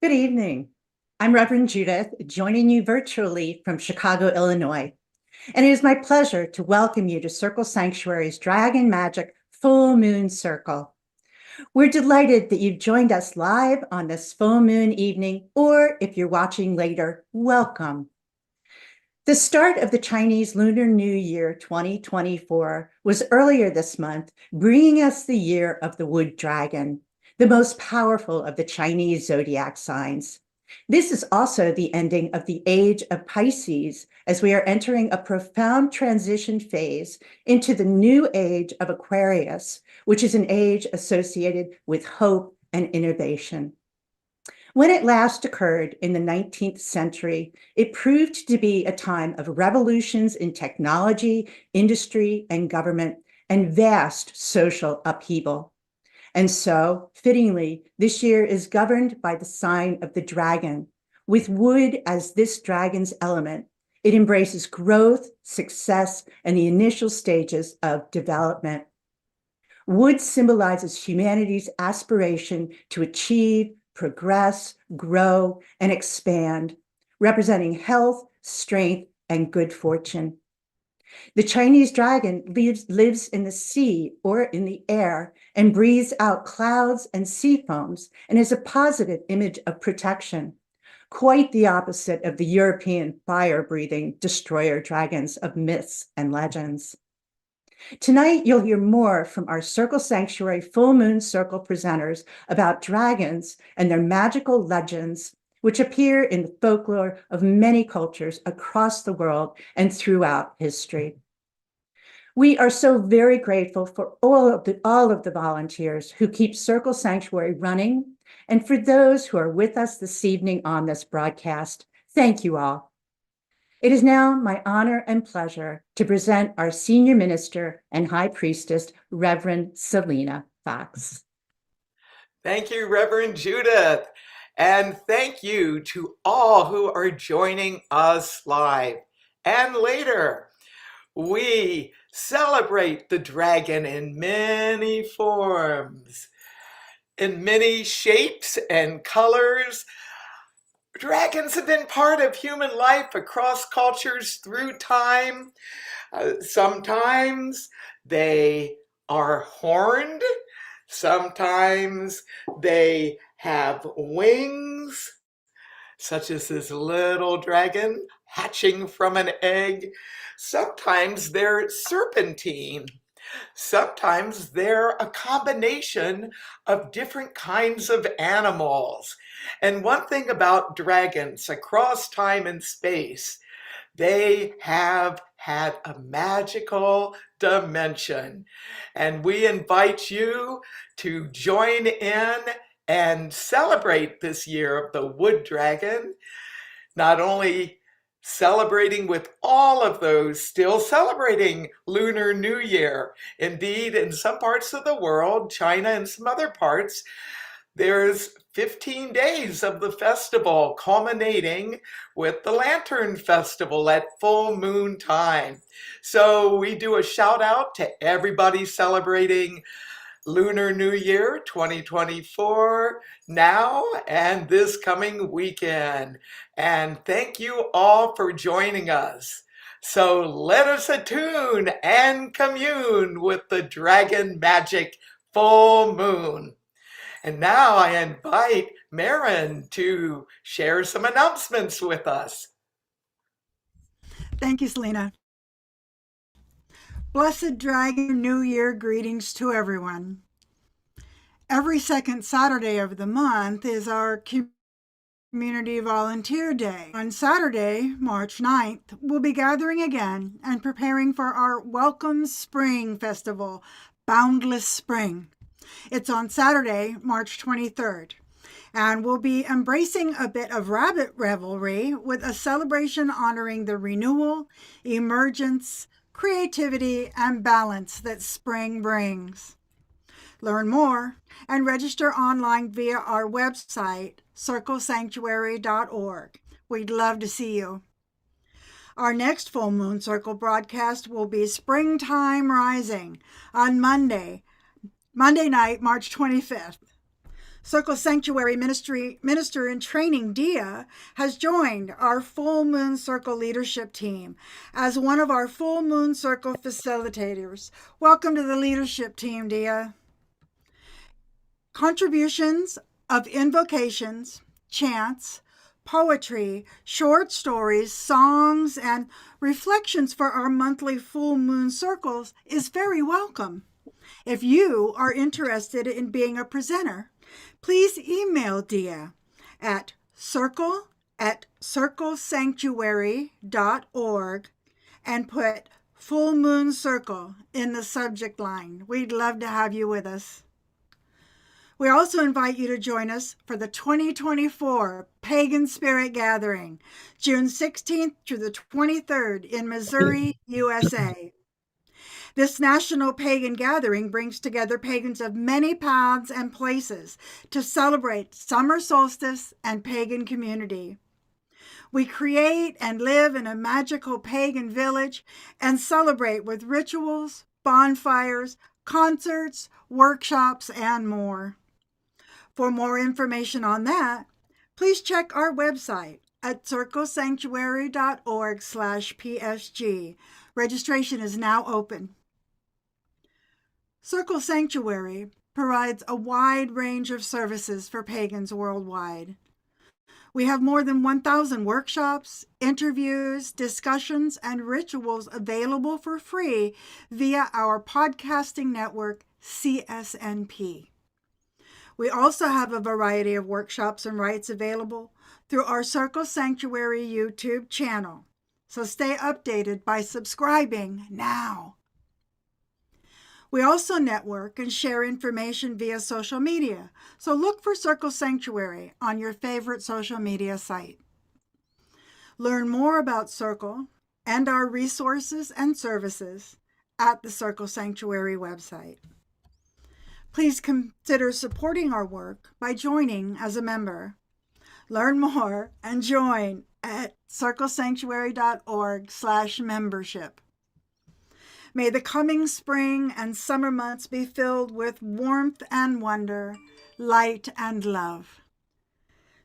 Good evening. I'm Reverend Judith, joining you virtually from Chicago, Illinois. And it is my pleasure to welcome you to Circle Sanctuary's Dragon Magic Full Moon Circle. We're delighted that you've joined us live on this full moon evening, or if you're watching later, welcome. The start of the Chinese Lunar New Year 2024 was earlier this month, bringing us the year of the wood dragon, the most powerful of the Chinese zodiac signs. This is also the ending of the age of Pisces, as we are entering a profound transition phase into the new age of Aquarius, which is an age associated with hope and innovation. When it last occurred in the 19th century, it proved to be a time of revolutions in technology, industry, and government, and vast social upheaval. And so, fittingly, this year is governed by the sign of the dragon. With wood as this dragon's element, it embraces growth, success, and the initial stages of development. Wood symbolizes humanity's aspiration to achieve, progress, grow, and expand, representing health, strength, and good fortune. The Chinese dragon lives in the sea or in the air and breathes out clouds and sea foams and is a positive image of protection, quite the opposite of the European fire-breathing destroyer dragons of myths and legends. Tonight, you'll hear more from our Circle Sanctuary Full Moon Circle presenters about dragons and their magical legends, which appear in the folklore of many cultures across the world and throughout history. We are so very grateful for all of the volunteers who keep Circle Sanctuary running, and for those who are with us this evening on this broadcast. Thank you all. It is now my honor and pleasure to present our senior minister and high priestess, Reverend Selena Fox. Thank you, Reverend Judith. And thank you to all who are joining us live and later. We celebrate the dragon in many forms, in many shapes and colors. Dragons have been part of human life across cultures through time. Sometimes they are horned. Sometimes they have wings, such as this little dragon hatching from an egg. Sometimes they're serpentine. Sometimes they're a combination of different kinds of animals. And one thing about dragons across time and space, they have had a magical dimension. And we invite you to join in and celebrate this year of the wood dragon, not only celebrating with all of those still celebrating Lunar New Year. Indeed, in some parts of the world, China and some other parts, there's 15 days of the festival culminating with the Lantern Festival at full moon time. So we do a shout out to everybody celebrating Lunar New Year 2024 now and this coming weekend. And thank you all for joining us. So let us attune and commune with the dragon magic full moon. And now I invite Marin to share some announcements with us. Thank you, Selena. Blessed Dragon New Year greetings to everyone. Every second Saturday of the month is our Community Volunteer Day. On Saturday, March 9th, we'll be gathering again and preparing for our Welcome Spring Festival, Boundless Spring. It's on Saturday, March 23rd. And we'll be embracing a bit of rabbit revelry with a celebration honoring the renewal, emergence, creativity, and balance that spring brings. Learn more and register online via our website, circlesanctuary.org. We'd love to see you. Our next Full Moon Circle broadcast will be Springtime Rising on Monday night, March 25th. Circle Sanctuary Minister in Training, Dia, has joined our Full Moon Circle leadership team as one of our Full Moon Circle facilitators. Welcome to the leadership team, Dia. Contributions of invocations, chants, poetry, short stories, songs, and reflections for our monthly full moon circles is very welcome. If you are interested in being a presenter, please email Dia at circlesanctuary.org and put Full Moon Circle in the subject line. We'd love to have you with us. We also invite you to join us for the 2024 Pagan Spirit Gathering, June 16th through the 23rd in Missouri, USA. This national pagan gathering brings together pagans of many paths and places to celebrate summer solstice and pagan community. We create and live in a magical pagan village and celebrate with rituals, bonfires, concerts, workshops, and more. For more information on that, please check our website at circlesanctuary.org/PSG. Registration is now open. Circle Sanctuary provides a wide range of services for pagans worldwide. We have more than 1,000 workshops, interviews, discussions, and rituals available for free via our podcasting network, CSNP. We also have a variety of workshops and rites available through our Circle Sanctuary YouTube channel, so stay updated by subscribing now. We also network and share information via social media, so look for Circle Sanctuary on your favorite social media site. Learn more about Circle and our resources and services at the Circle Sanctuary website. Please consider supporting our work by joining as a member. Learn more and join at circlesanctuary.org/membership. May the coming spring and summer months be filled with warmth and wonder, light and love.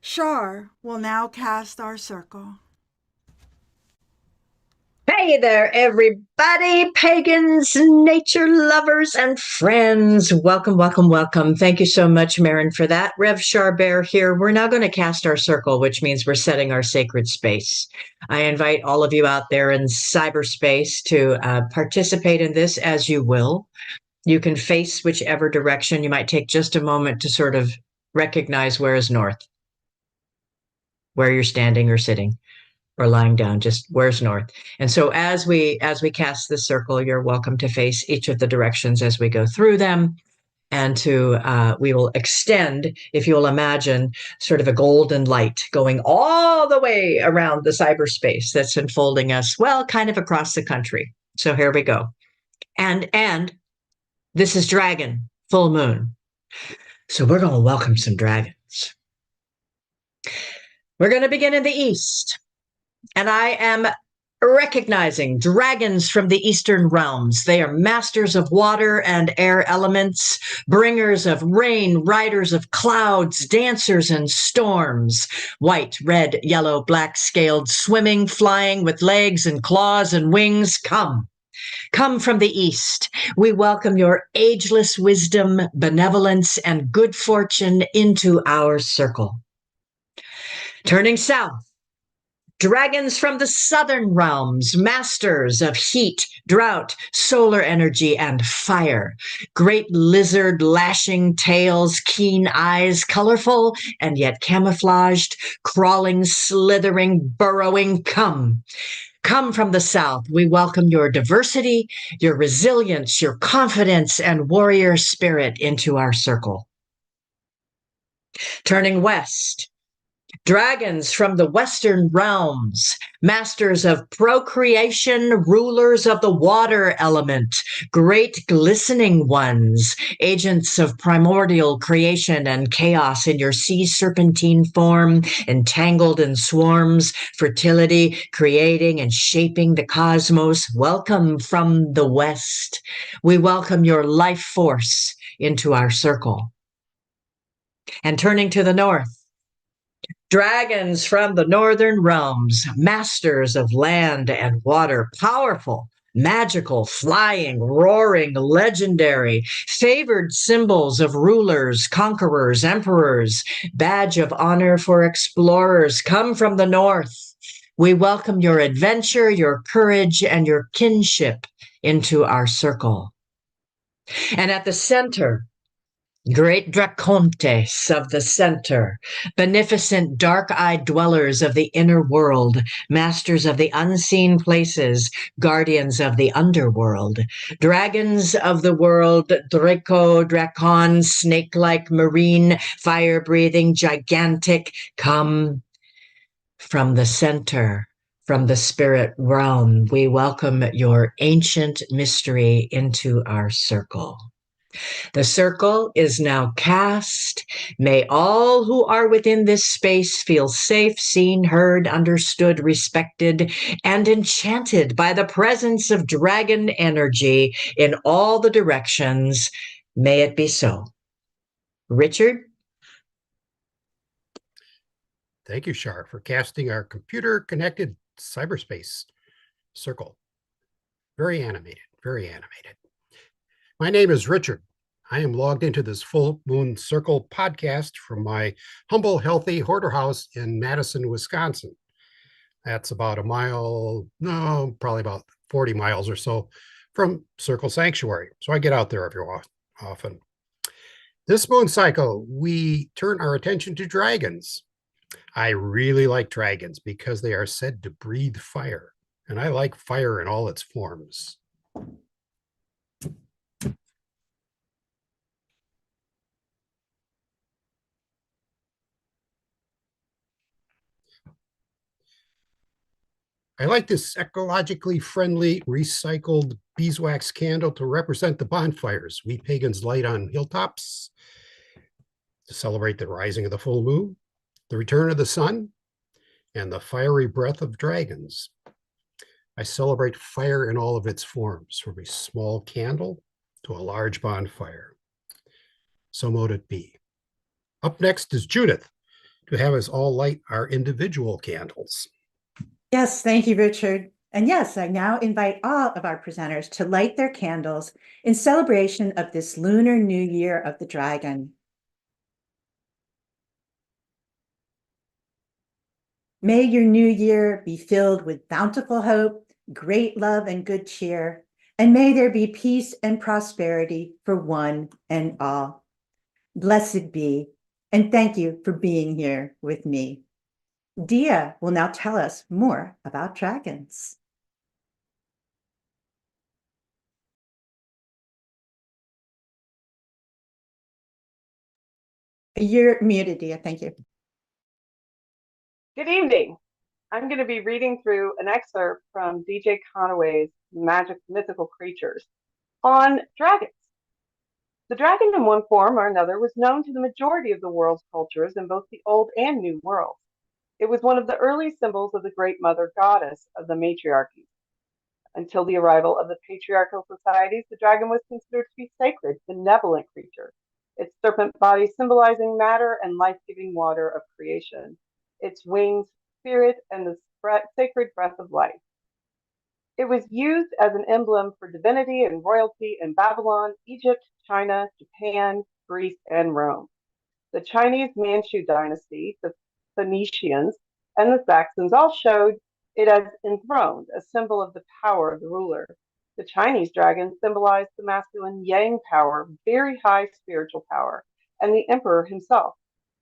Shar will now cast our circle. Hey there, everybody, pagans, nature lovers, and friends. Welcome, welcome, welcome. Thank you so much, Marin, for that. Rev Charbert here. We're now going to cast our circle, which means we're setting our sacred space. I invite all of you out there in cyberspace to participate in this as you will. You can face whichever direction. You might take just a moment to sort of recognize where is north, where you're standing or sitting or lying down, just where's north. And so as we cast this circle, you're welcome to face each of the directions as we go through them. And we will extend, if you'll imagine, sort of a golden light going all the way around the cyberspace that's enfolding us, well, kind of across the country. So here we go. And this is Dragon, full moon. So we're going to welcome some dragons. We're going to begin in the east. And I am recognizing dragons from the eastern realms. They are masters of water and air elements, bringers of rain, riders of clouds, dancers in storms, white, red, yellow, black scaled, swimming, flying with legs and claws and wings. Come from the east. We welcome your ageless wisdom, benevolence, and good fortune into our circle. Turning south. Dragons from the southern realms, masters of heat, drought, solar energy, and fire. Great lizard lashing tails, keen eyes, colorful and yet camouflaged, crawling, slithering, burrowing. Come from the south. We welcome your diversity, your resilience, your confidence, and warrior spirit into our circle. Turning west. Dragons from the western realms, masters of procreation, rulers of the water element, great glistening ones, agents of primordial creation and chaos in your sea serpentine form, entangled in swarms, fertility, creating and shaping the cosmos. Welcome from the west. We welcome your life force into our circle. And turning to the north, dragons from the northern realms, masters of land and water, powerful, magical, flying, roaring, legendary, favored symbols of rulers, conquerors, emperors, badge of honor for explorers, come from the north. We welcome your adventure, your courage, and your kinship into our circle. And at the center, great dracontes of the center, beneficent dark-eyed dwellers of the inner world, masters of the unseen places, guardians of the underworld, dragons of the world, Draco, Dracon, snake-like, marine, fire-breathing, gigantic, come from the center, from the spirit realm. We welcome your ancient mystery into our circle. The circle is now cast. May all who are within this space feel safe, seen, heard, understood, respected, and enchanted by the presence of dragon energy in all the directions. May it be so. Richard? Thank you, Shar, for casting our computer-connected cyberspace circle. Very animated, very animated. My name is Richard. I am logged into this Full Moon Circle podcast from my humble, healthy hoarder house in Madison, Wisconsin. That's about a mile, no, probably about 40 miles or so from Circle Sanctuary. So I get out there every often. This moon cycle, we turn our attention to dragons. I really like dragons because they are said to breathe fire, and I like fire in all its forms. I like this ecologically friendly recycled beeswax candle to represent the bonfires we pagans light on hilltops to celebrate the rising of the full moon, the return of the sun, and the fiery breath of dragons. I celebrate fire in all of its forms, from a small candle to a large bonfire. So mote it be. Up next is Judith to have us all light our individual candles. Yes, thank you, Richard. And yes, I now invite all of our presenters to light their candles in celebration of this Lunar New Year of the Dragon. May your new year be filled with bountiful hope, great love, and good cheer, and may there be peace and prosperity for one and all. Blessed be, and thank you for being here with me. Dia will now tell us more about dragons. You're muted, Dia. Thank you. Good evening. I'm going to be reading through an excerpt from D.J. Conaway's Mythical Creatures on dragons. The dragon in one form or another was known to the majority of the world's cultures in both the Old and New worlds. It was one of the early symbols of the great mother goddess of the matriarchies. Until the arrival of the patriarchal societies, the dragon was considered to be sacred, benevolent creature, its serpent body symbolizing matter and life-giving water of creation, its wings, spirit, and the sacred breath of life. It was used as an emblem for divinity and royalty in Babylon, Egypt, China, Japan, Greece, and Rome. The Chinese Manchu dynasty, the Phoenicians, and the Saxons all showed it as enthroned, a symbol of the power of the ruler. The Chinese dragon symbolized the masculine yang power, very high spiritual power, and the emperor himself.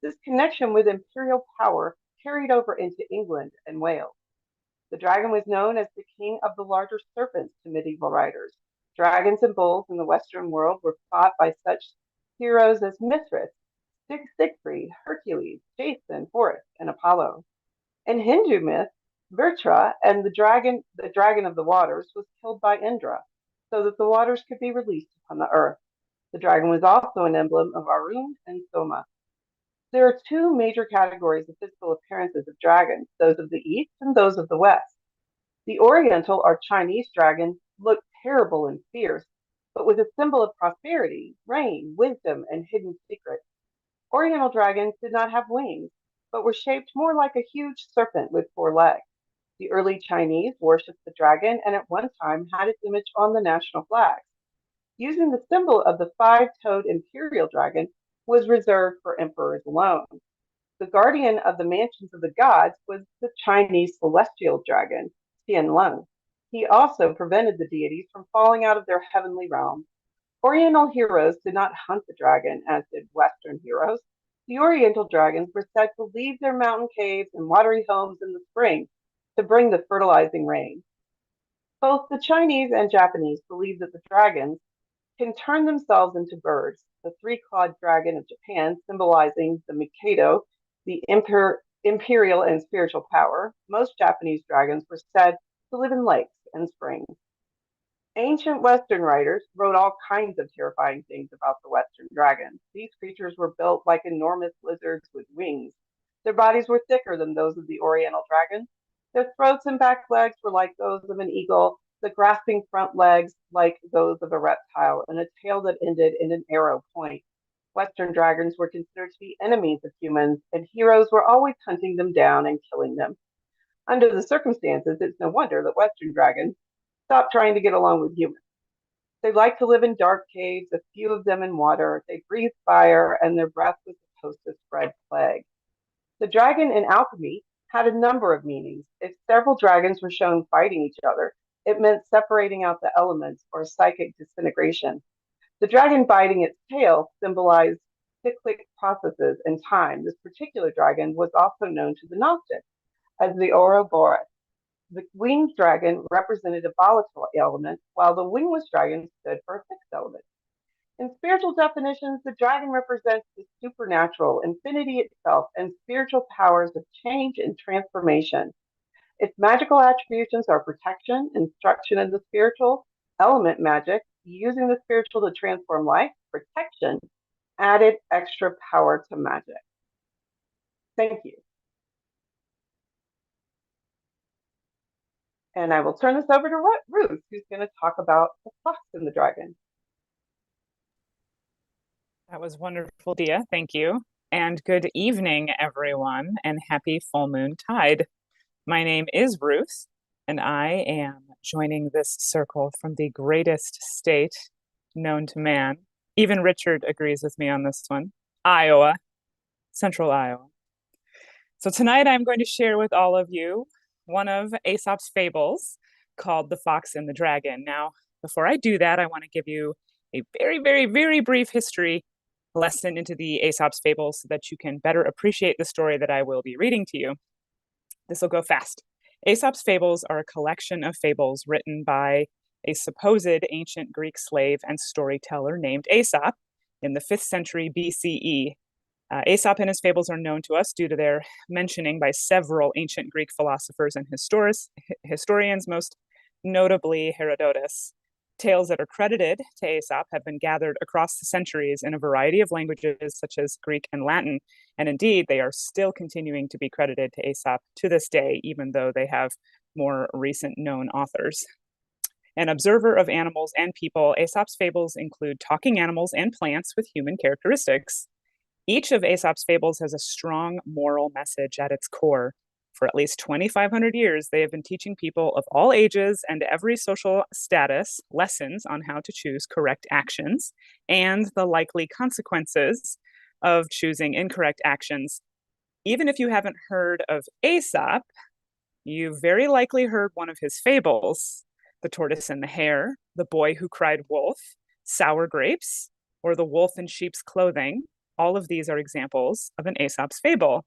This connection with imperial power carried over into England and Wales. The dragon was known as the king of the larger serpents to medieval writers. Dragons and bulls in the Western world were fought by such heroes as Mithras, Siegfried, Hercules, Jason, Horus, and Apollo. In Hindu myth, Vritra and the dragon of the waters, was killed by Indra, so that the waters could be released upon the earth. The dragon was also an emblem of Arun and Soma. There are two major categories of physical appearances of dragons, those of the East and those of the West. The Oriental or Chinese dragon looked terrible and fierce, but was a symbol of prosperity, rain, wisdom, and hidden secrets. Oriental dragons did not have wings, but were shaped more like a huge serpent with 4 legs. The early Chinese worshipped the dragon and at one time had its image on the national flag. Using the symbol of the 5-toed imperial dragon was reserved for emperors alone. The guardian of the mansions of the gods was the Chinese celestial dragon, Tianlong. He also prevented the deities from falling out of their heavenly realm. Oriental heroes did not hunt the dragon as did Western heroes. The Oriental dragons were said to leave their mountain caves and watery homes in the spring to bring the fertilizing rain. Both the Chinese and Japanese believe that the dragons can turn themselves into birds. The 3-clawed dragon of Japan, symbolizing the Mikado, the imperial and spiritual power. Most Japanese dragons were said to live in lakes and springs. Ancient Western writers wrote all kinds of terrifying things about the Western dragons. These creatures were built like enormous lizards with wings. Their bodies were thicker than those of the Oriental dragons. Their throats and back legs were like those of an eagle, the grasping front legs like those of a reptile, and a tail that ended in an arrow point. Western dragons were considered to be enemies of humans, and heroes were always hunting them down and killing them. Under the circumstances, it's no wonder that Western dragons stopped trying to get along with humans. They liked to live in dark caves, a few of them in water. They breathed fire, and their breath was supposed to spread plague. The dragon in alchemy had a number of meanings. If several dragons were shown fighting each other, it meant separating out the elements or psychic disintegration. The dragon biting its tail symbolized cyclic processes and time. This particular dragon was also known to the Gnostics as the Ouroboros. The winged dragon represented a volatile element, while the wingless dragon stood for a fixed element. In spiritual definitions, the dragon represents the supernatural, infinity itself, and spiritual powers of change and transformation. Its magical attributions are protection, instruction in the spiritual, element magic, using the spiritual to transform life, protection, added extra power to magic. Thank you. And I will turn this over to Ruth, who's going to talk about the fox and the dragon. That was wonderful, Dia. Thank you. And good evening, everyone, and happy full moon tide. My name is Ruth, and I am joining this circle from the greatest state known to man. Even Richard agrees with me on this one, Iowa, Central Iowa. So tonight I'm going to share with all of you one of Aesop's fables called The Fox and the Dragon. Now, before I do that, I want to give you a very, very, very brief history lesson into the Aesop's fables so that you can better appreciate the story that I will be reading to you. This will go fast. Aesop's fables are a collection of fables written by a supposed ancient Greek slave and storyteller named Aesop in the 5th century BCE. Aesop and his fables are known to us due to their mentioning by several ancient Greek philosophers and historians, most notably Herodotus. Tales that are credited to Aesop have been gathered across the centuries in a variety of languages such as Greek and Latin, and indeed they are still continuing to be credited to Aesop to this day, even though they have more recent known authors. An observer of animals and people, Aesop's fables include talking animals and plants with human characteristics. Each of Aesop's fables has a strong moral message at its core. For at least 2,500 years, they have been teaching people of all ages and every social status lessons on how to choose correct actions and the likely consequences of choosing incorrect actions. Even if you haven't heard of Aesop, you've very likely heard one of his fables, The Tortoise and the Hare, The Boy Who Cried Wolf, Sour Grapes, or The Wolf in Sheep's Clothing. All of these are examples of an Aesop's fable.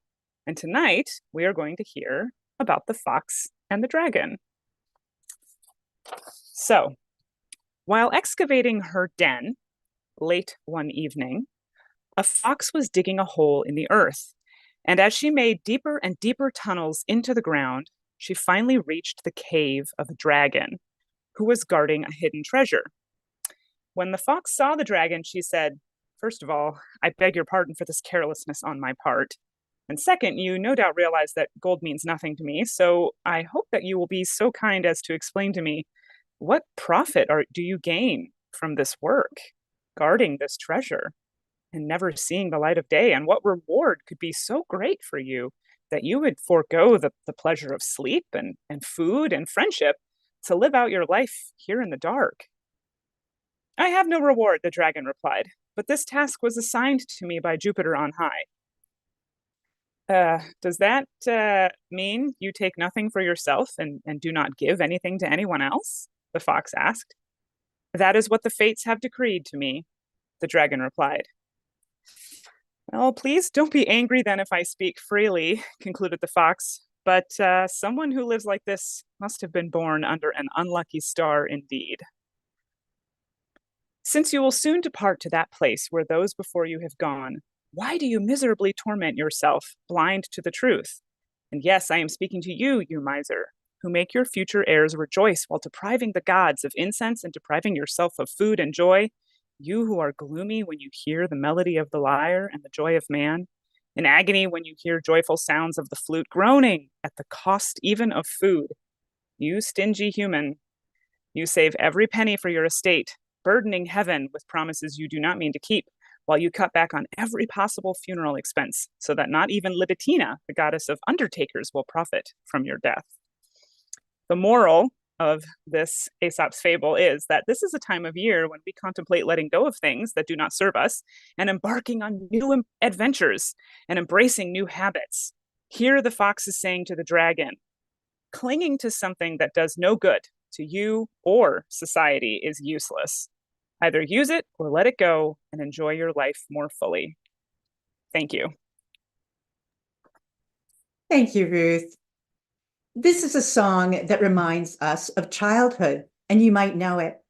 And tonight, we are going to hear about the fox and the dragon. So, while excavating her den late one evening, a fox was digging a hole in the earth. And as she made deeper and deeper tunnels into the ground, she finally reached the cave of a dragon who was guarding a hidden treasure. When the fox saw the dragon, she said, "First of all, I beg your pardon for this carelessness on my part. And second, you no doubt realize that gold means nothing to me, so I hope that you will be so kind as to explain to me what profit do you gain from this work, guarding this treasure? and never seeing the light of day? And what reward could be so great for you that you would forego the pleasure of sleep and food and friendship to live out your life here in the dark? I have no reward, the dragon replied, but this task was assigned to me by Jupiter on high. Does that mean you take nothing for yourself and do not give anything to anyone else? The fox asked. That is what the fates have decreed to me, the dragon replied. Well, please don't be angry then if I speak freely, concluded the fox, but someone who lives like this must have been born under an unlucky star indeed. Since you will soon depart to that place where those before you have gone, why do you miserably torment yourself, blind to the truth? And yes, I am speaking to you, you miser, who make your future heirs rejoice while depriving the gods of incense and depriving yourself of food and joy. You who are gloomy when you hear the melody of the lyre and the joy of man, in agony when you hear joyful sounds of the flute, groaning at the cost even of food. You stingy human, you save every penny for your estate, burdening heaven with promises you do not mean to keep, while you cut back on every possible funeral expense, so that not even Libitina, the goddess of undertakers, will profit from your death. The moral of this Aesop's fable is that this is a time of year when we contemplate letting go of things that do not serve us and embarking on new adventures and embracing new habits. Here the fox is saying to the dragon, clinging to something that does no good to you or society is useless. Either use it or let it go and enjoy your life more fully. Thank you. Thank you, Ruth. This is a song that reminds us of childhood, and you might know it.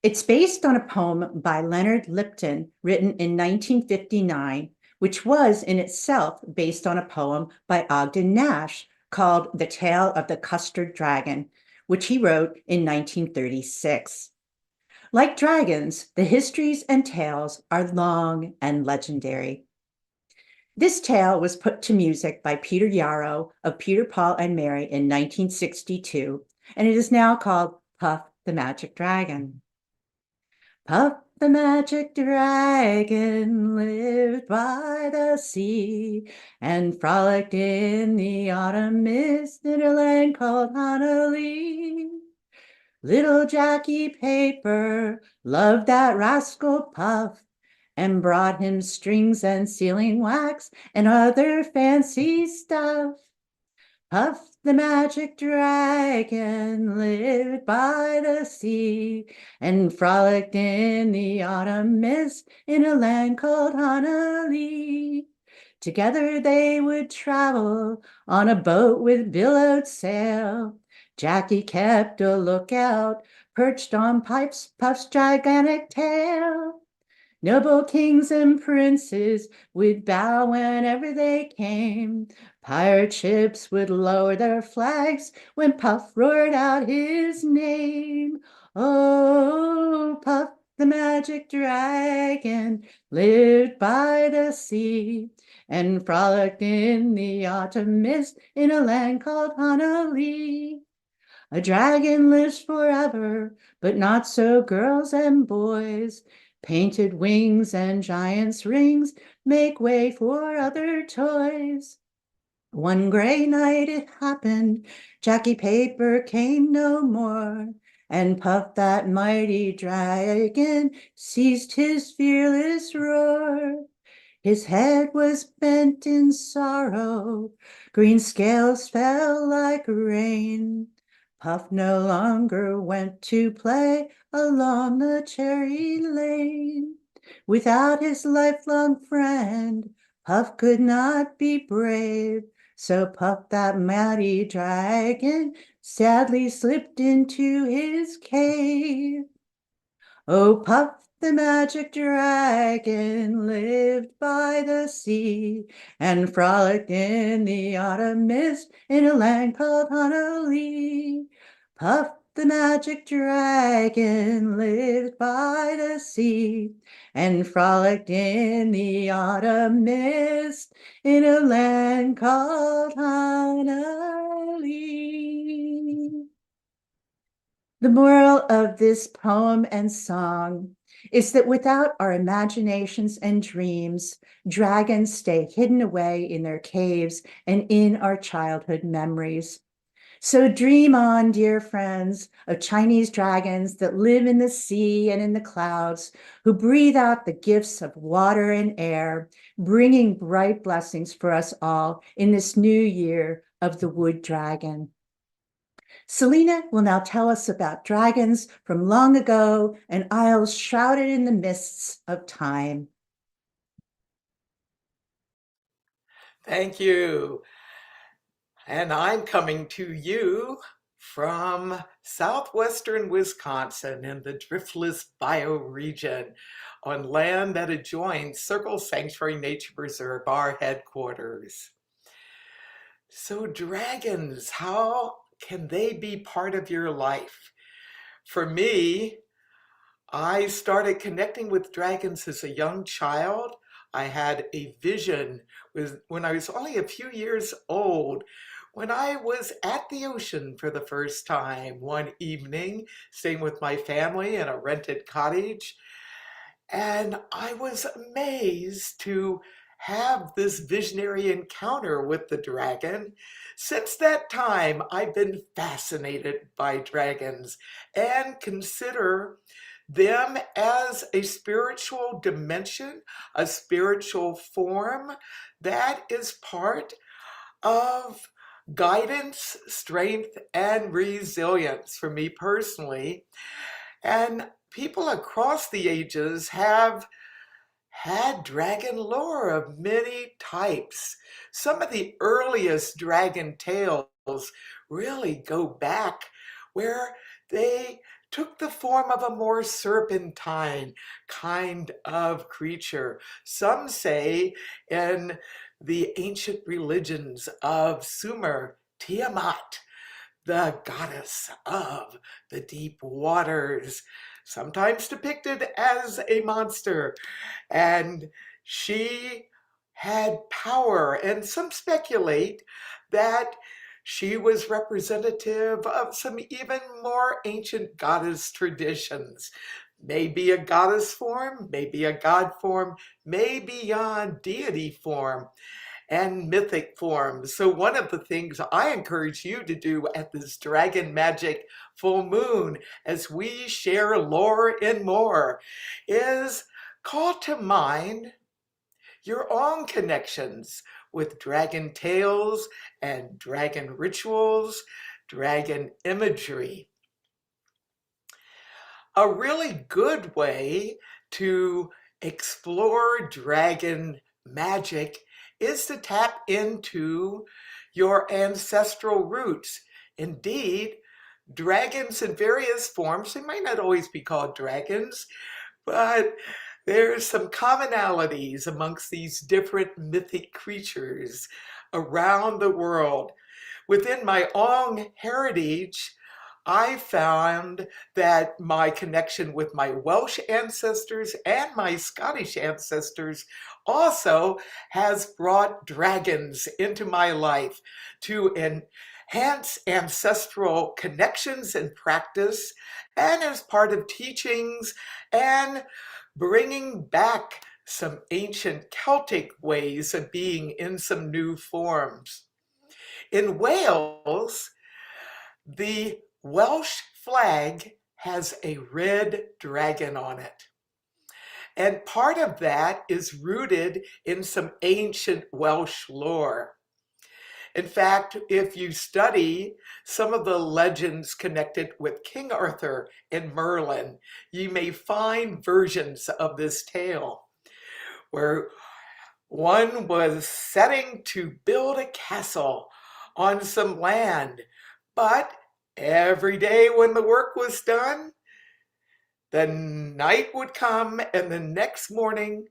It's based on a poem by Leonard Lipton, written in 1959, which was in itself based on a poem by Ogden Nash called The Tale of the Custard Dragon, which he wrote in 1936. Like dragons, the histories and tales are long and legendary. This tale was put to music by Peter Yarrow of Peter, Paul, and Mary in 1962, and it is now called Puff the Magic Dragon. Puff the Magic Dragon lived by the sea and frolicked in the autumn mist in a land called Honolulu. Little Jackie Paper loved that rascal Puff and brought him strings and sealing wax and other fancy stuff. Puff the Magic Dragon lived by the sea and frolicked in the autumn mist in a land called Honolulu. Together they would travel on a boat with billowed sail. Jackie kept a lookout, perched on Puff's gigantic tail. Noble kings and princes would bow whenever they came. Pirate ships would lower their flags when Puff roared out his name. Oh, Puff the Magic Dragon lived by the sea and frolicked in the autumn mist in a land called Honolulu. A dragon lives forever, but not so girls and boys. Painted wings and giant's rings make way for other toys. One gray night it happened, Jackie Paper came no more, and Puff that mighty dragon ceased his fearless roar. His head was bent in sorrow, green scales fell like rain. Puff no longer went to play along the cherry lane. Without his lifelong friend, Puff could not be brave. So Puff that mighty dragon sadly slipped into his cave. Oh, Puff the Magic Dragon lived by the sea and frolicked in the autumn mist in a land called Honolulu. Puff the Magic Dragon lived by the sea and frolicked in the autumn mist in a land called Honolulu. The moral of this poem and song is that without our imaginations and dreams, dragons stay hidden away in their caves and in our childhood memories. So dream on, dear friends, of Chinese dragons that live in the sea and in the clouds, who breathe out the gifts of water and air, bringing bright blessings for us all in this new year of the wood dragon. Selena will now tell us about dragons from long ago and isles shrouded in the mists of time. Thank you. And I'm coming to you from southwestern Wisconsin in the driftless bioregion on land that adjoins Circle Sanctuary Nature Preserve, our headquarters. So dragons, how can they be part of your life? For me, I started connecting with dragons as a young child. I had a vision when I was only a few years old, when I was at the ocean for the first time one evening, staying with my family in a rented cottage. And I was amazed to have this visionary encounter with the dragon. Since that time, I've been fascinated by dragons and consider them as a spiritual dimension, a spiritual form that is part of guidance, strength, and resilience for me personally. And people across the ages have had dragon lore of many types. Some of the earliest dragon tales really go back where they took the form of a more serpentine kind of creature. Some say in the ancient religions of Sumer, Tiamat, the goddess of the deep waters, sometimes depicted as a monster. And she had power, and some speculate that she was representative of some even more ancient goddess traditions. Maybe a goddess form, maybe a god form, maybe beyond deity form and mythic forms. So one of the things I encourage you to do at this Dragon Magic full moon, as we share lore and more, is call to mind your own connections with dragon tales and dragon rituals, dragon imagery. A really good way to explore dragon magic is to tap into your ancestral roots. Indeed, dragons in various forms, they might not always be called dragons, but there's some commonalities amongst these different mythic creatures around the world. Within my own heritage, I found that my connection with my Welsh ancestors and my Scottish ancestors also has brought dragons into my life to enhance ancestral connections and practice, and as part of teachings and bringing back some ancient Celtic ways of being in some new forms. In Wales, the Welsh flag has a red dragon on it. And part of that is rooted in some ancient Welsh lore. In fact, if you study some of the legends connected with King Arthur and Merlin, you may find versions of this tale where one was setting to build a castle on some land, but every day when the work was done, the night would come and the next morning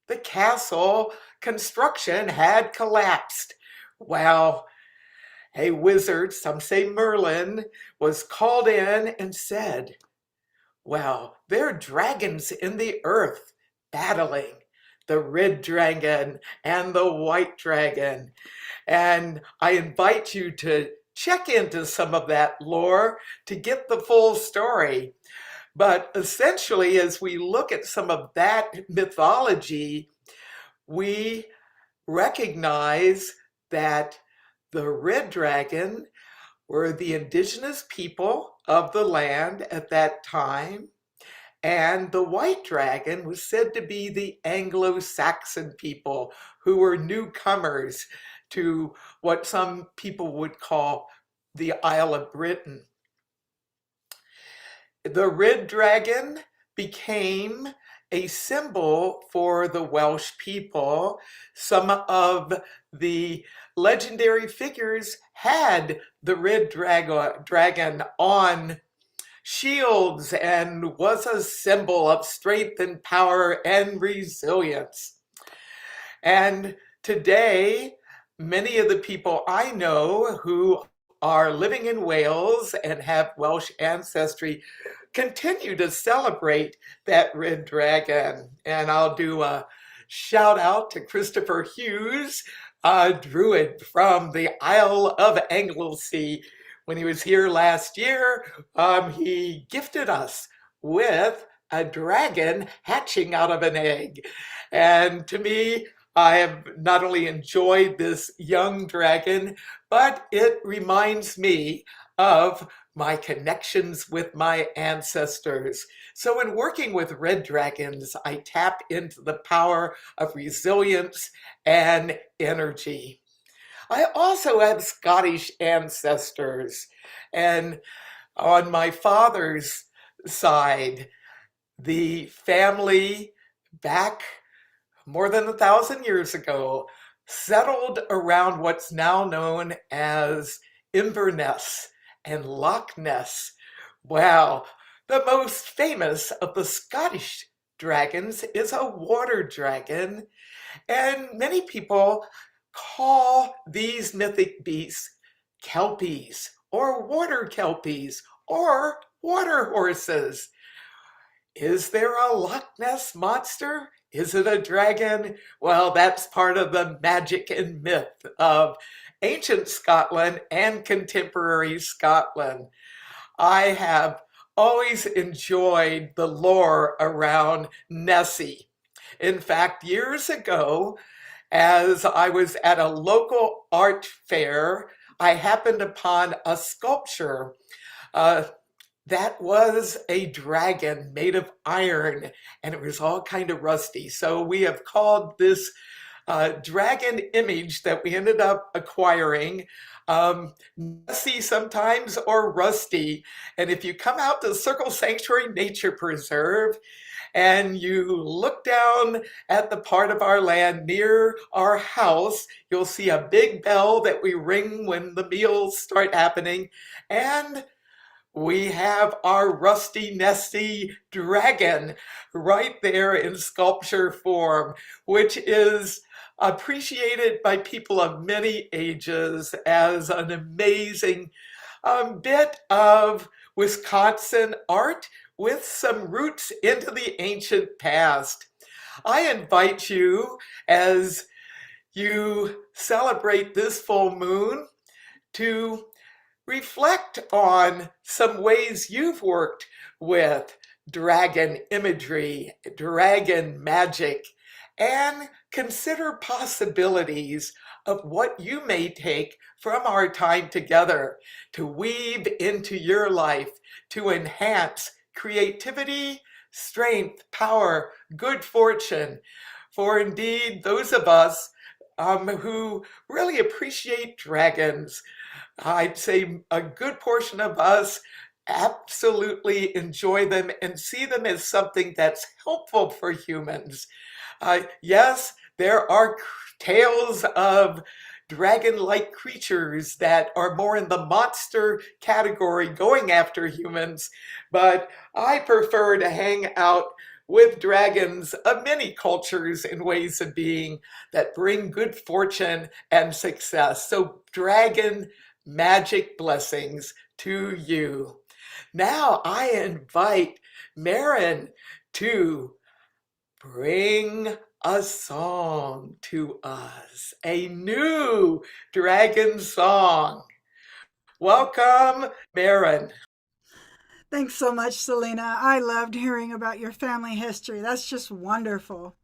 the castle construction had collapsed. Well, a wizard, some say Merlin, was called in and said, well, there are dragons in the earth battling, the red dragon and the white dragon. And I invite you to check into some of that lore to get the full story. But essentially, as we look at some of that mythology, we recognize that the red dragon were the indigenous people of the land at that time, and the white dragon was said to be the Anglo-Saxon people who were newcomers to what some people would call the Isle of Britain. The red dragon became a symbol for the Welsh people. Some of the legendary figures had the red dragon on shields and was a symbol of strength and power and resilience. And today, many of the people I know who are living in Wales and have Welsh ancestry continue to celebrate that red dragon. And I'll do a shout out to Christopher Hughes, a druid from the Isle of Anglesey. When he was here last year, he gifted us with a dragon hatching out of an egg. And to me, I have not only enjoyed this young dragon, but it reminds me of my connections with my ancestors. So in working with red dragons, I tap into the power of resilience and energy. I also have Scottish ancestors, and on my father's side, the family back more than 1,000 years ago settled around what's now known as Inverness and Loch Ness. Wow, the most famous of the Scottish dragons is a water dragon, and many people call these mythic beasts kelpies or water kelpies or water horses. Is there a Loch Ness monster? Is it a dragon? Well, that's part of the magic and myth of ancient Scotland and contemporary Scotland. I have always enjoyed the lore around Nessie. In fact, years ago, as I was at a local art fair, I happened upon a sculpture that was a dragon made of iron, and it was all kind of rusty. So we have called this dragon image that we ended up acquiring Nessie sometimes, or Rusty. And if you come out to Circle Sanctuary Nature Preserve and you look down at the part of our land near our house, you'll see a big bell that we ring when the meals start happening. And we have our Rusty Nessie dragon right there in sculpture form, which is appreciated by people of many ages as an amazing bit of Wisconsin art with some roots into the ancient past. I invite you, as you celebrate this full moon, to reflect on some ways you've worked with dragon imagery, dragon magic, and consider possibilities of what you may take from our time together to weave into your life to enhance creativity, strength, power, good fortune. For indeed, those of us who really appreciate dragons, I'd say a good portion of us absolutely enjoy them and see them as something that's helpful for humans. Yes, there are tales of dragon-like creatures that are more in the monster category going after humans, but I prefer to hang out with dragons of many cultures and ways of being that bring good fortune and success. So dragon magic blessings to you. Now I invite Marin to bring a song to us, a new dragon song. Welcome, Marin. Thanks so much, Selena. I loved hearing about your family history. That's just wonderful.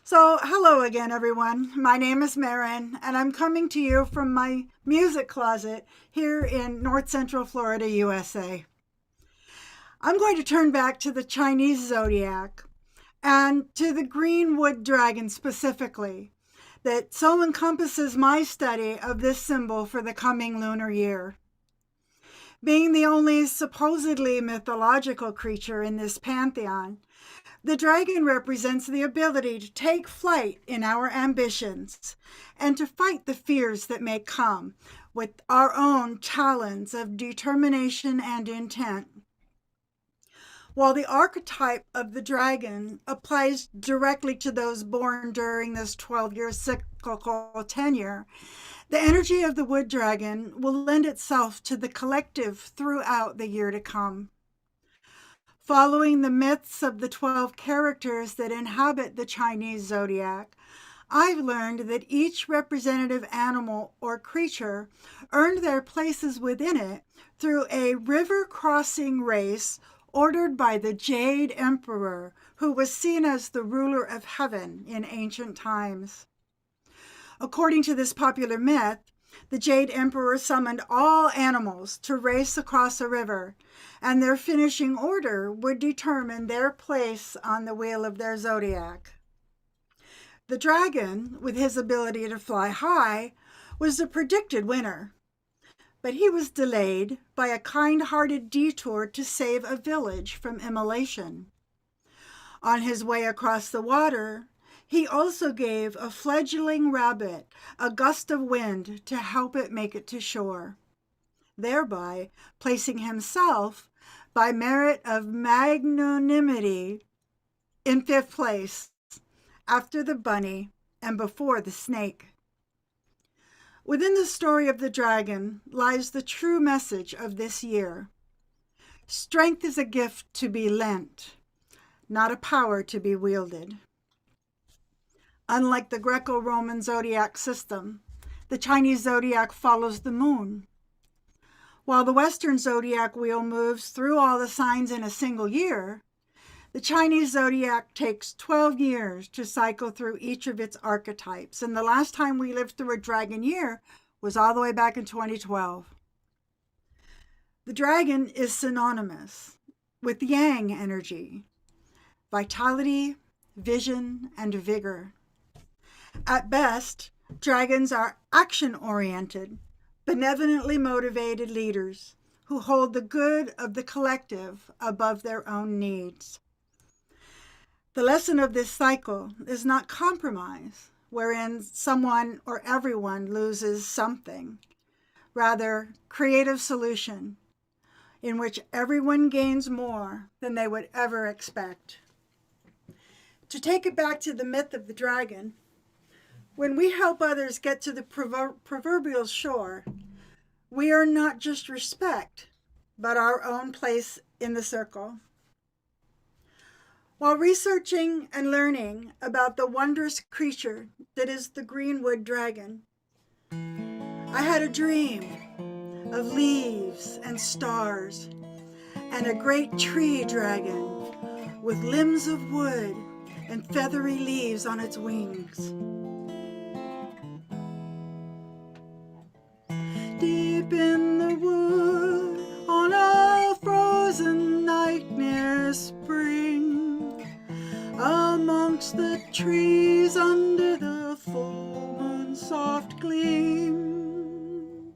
So, hello again, everyone. My name is Marin, and I'm coming to you from my music closet here in North Central Florida, USA. I'm going to turn back to the Chinese zodiac and to the green wood dragon specifically, that so encompasses my study of this symbol for the coming lunar year. Being the only supposedly mythological creature in this pantheon, the dragon represents the ability to take flight in our ambitions and to fight the fears that may come with our own talons of determination and intent. While the archetype of the dragon applies directly to those born during this 12-year cyclical tenure, the energy of the wood dragon will lend itself to the collective throughout the year to come. Following the myths of the 12 characters that inhabit the Chinese zodiac, I've learned that each representative animal or creature earned their places within it through a river crossing race ordered by the Jade Emperor, who was seen as the ruler of heaven in ancient times. According to this popular myth, the Jade Emperor summoned all animals to race across a river, and their finishing order would determine their place on the wheel of their zodiac. The dragon, with his ability to fly high, was the predicted winner, but he was delayed by a kind-hearted detour to save a village from immolation. On his way across the water, he also gave a fledgling rabbit a gust of wind to help it make it to shore, thereby placing himself, by merit of magnanimity, in 5th place, after the bunny and before the snake. Within the story of the dragon lies the true message of this year. Strength is a gift to be lent, not a power to be wielded. Unlike the Greco-Roman zodiac system, the Chinese zodiac follows the moon. While the Western zodiac wheel moves through all the signs in a single year, the Chinese zodiac takes 12 years to cycle through each of its archetypes, and the last time we lived through a dragon year was all the way back in 2012. The dragon is synonymous with yang energy, vitality, vision, and vigor. At best, dragons are action-oriented, benevolently motivated leaders who hold the good of the collective above their own needs. The lesson of this cycle is not compromise, wherein someone or everyone loses something. Rather, creative solution, in which everyone gains more than they would ever expect. To take it back to the myth of the dragon, when we help others get to the proverbial shore, we earn not just respect, but our own place in the circle. While researching and learning about the wondrous creature that is the greenwood dragon, I had a dream of leaves and stars and a great tree dragon with limbs of wood and feathery leaves on its wings. Deep in the wood on a frozen night near spring, amongst the trees under the full moon's soft gleam,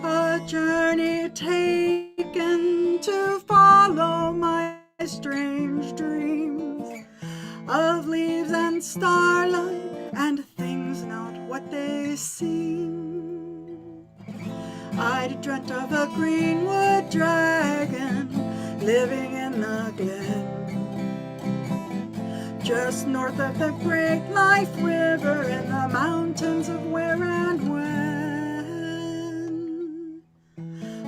a journey taken to follow my strange dreams of leaves and starlight and things not what they seem. I'd dreamt of a greenwood dragon living in the glen, just north of the great life river in the mountains of where and when.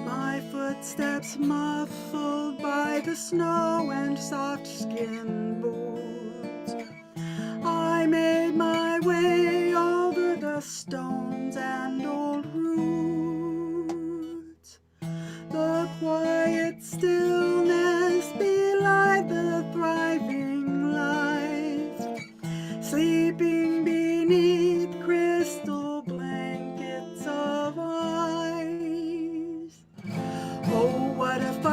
My footsteps muffled by the snow and soft skin boots, I made my way over the stones and old roots. The quiet still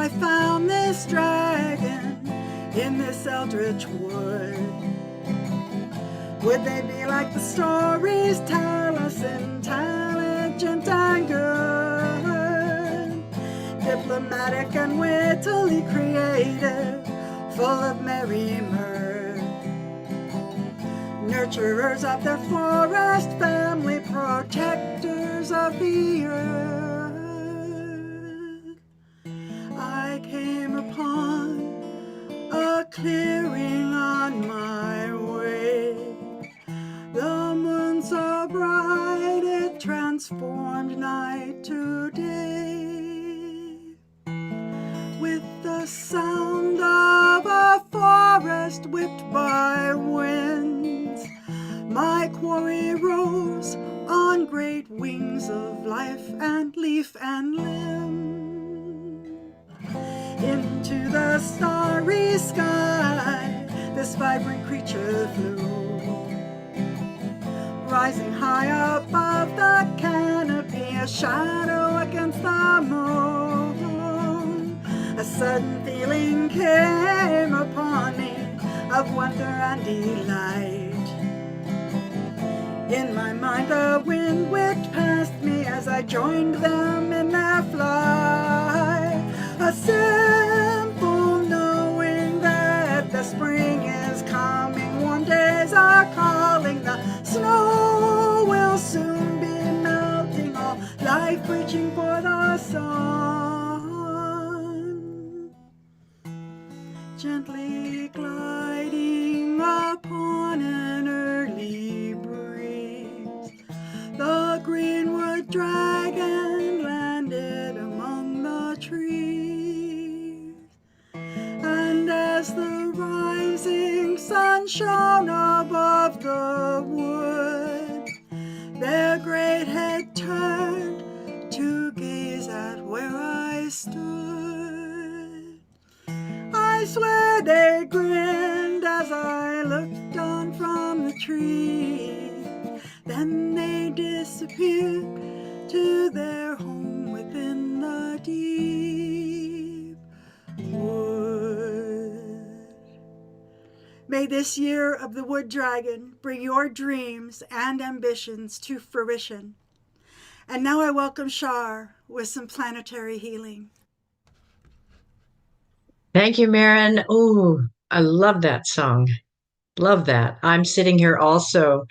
I found this dragon in this eldritch wood. Would they be like the stories tell us, intelligent and good, diplomatic and wittily creative, full of merry mirth, nurturers of their forest family, protectors of the earth? I came upon a clearing on my way. The moon so bright it transformed night to day. With the sound of a forest whipped by winds, my quarry rose on great wings of life and leaf and limb. Into the starry sky this vibrant creature flew, rising high above the canopy, a shadow against the moon. A sudden feeling came upon me of wonder and delight. In my mind the wind whipped past me as I joined them in their flight. A simple knowing that the spring is coming, warm days are calling, the snow will soon be melting, all life reaching for the sun. Gently gliding upon an early breeze, the greenwood dragon landed among the trees. And as the rising sun shone above the wood, their great head turned to gaze at where I stood. I swear they grinned as I looked down from the tree. Then they disappeared to their home within the deep wood. May this year of the Wood Dragon bring your dreams and ambitions to fruition. And now I welcome Shar with some planetary healing. Thank you, Maren. Oh, I love that song. Love that. I'm sitting here also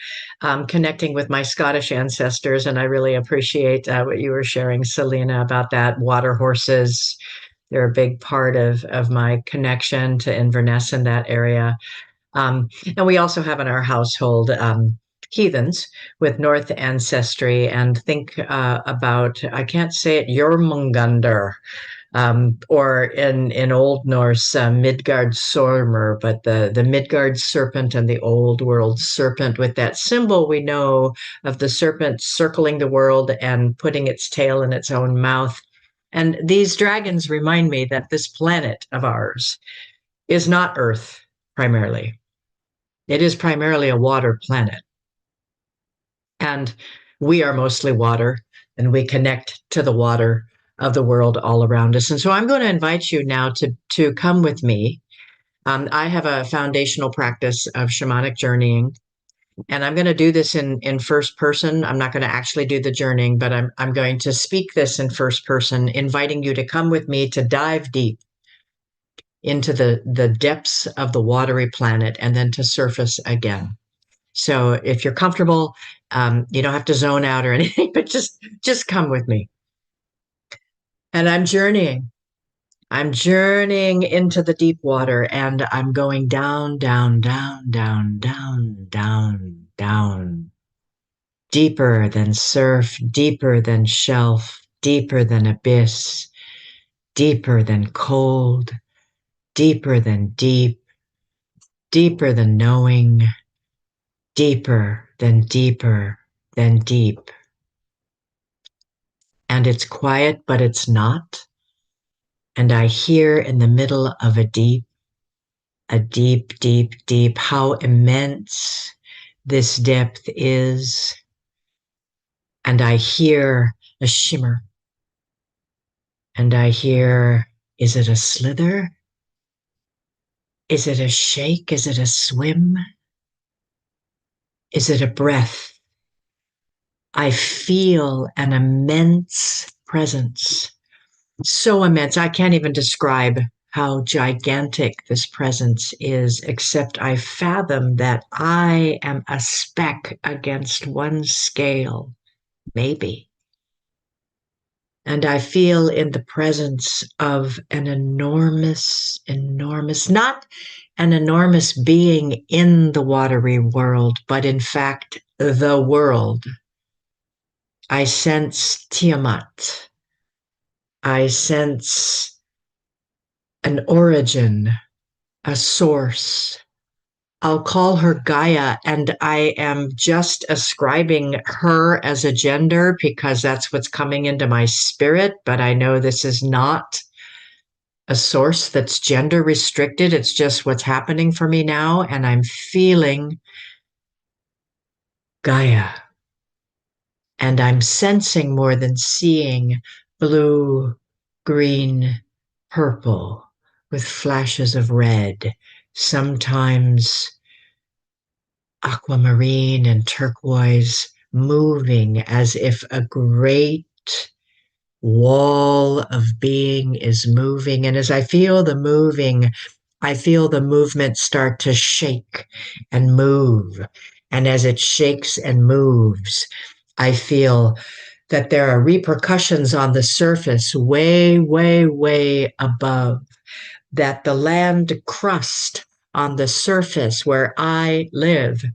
connecting with my Scottish ancestors, and I really appreciate what you were sharing, Selena, about that. Water horses, they're a big part of my connection to Inverness in that area. And we also have in our household heathens with North ancestry, and think about, I can't say it, Jormungandr. Or in Old Norse, Midgard Sormer, but the Midgard serpent and the Old World serpent, with that symbol we know of the serpent circling the world and putting its tail in its own mouth. And these dragons remind me that this planet of ours is not Earth primarily. It is primarily a water planet. And we are mostly water, and we connect to the water of the world all around us. And so I'm going to invite you now to come with me. I have a foundational practice of shamanic journeying, and I'm going to do this in first person. I'm not going to actually do the journeying, but I'm going to speak this in first person, inviting you to come with me to dive deep into the depths of the watery planet and then to surface again. So if you're comfortable, you don't have to zone out or anything, but just come with me. And I'm journeying into the deep water, and I'm going down, down, down, down, down, down, down, deeper than surf, deeper than shelf, deeper than abyss, deeper than cold, deeper than deep, deeper than knowing, deeper than deeper than deep. And it's quiet, but it's not. And I hear in the middle of a deep, deep, deep, how immense this depth is. And I hear a shimmer. And I hear Is it a slither? Is it a shake? Is it a swim? Is it a breath? I feel an immense presence. So immense. I can't even describe how gigantic this presence is, except I fathom that I am a speck against one scale, maybe. And I feel in the presence of an enormous, not an enormous being in the watery world, but in fact, the world. I sense Tiamat. I sense an origin, a source. I'll call her Gaia, and I am just ascribing her as a gender because that's what's coming into my spirit, but I know this is not a source that's gender restricted. It's just what's happening for me now, and I'm feeling Gaia. And I'm sensing more than seeing blue, green, purple with flashes of red, sometimes aquamarine and turquoise, moving as if a great wall of being is moving. And as I feel the moving, I feel the movement start to shake and move. And as it shakes and moves, I feel that there are repercussions on the surface way, way, way above, that the land crust on the surface where I live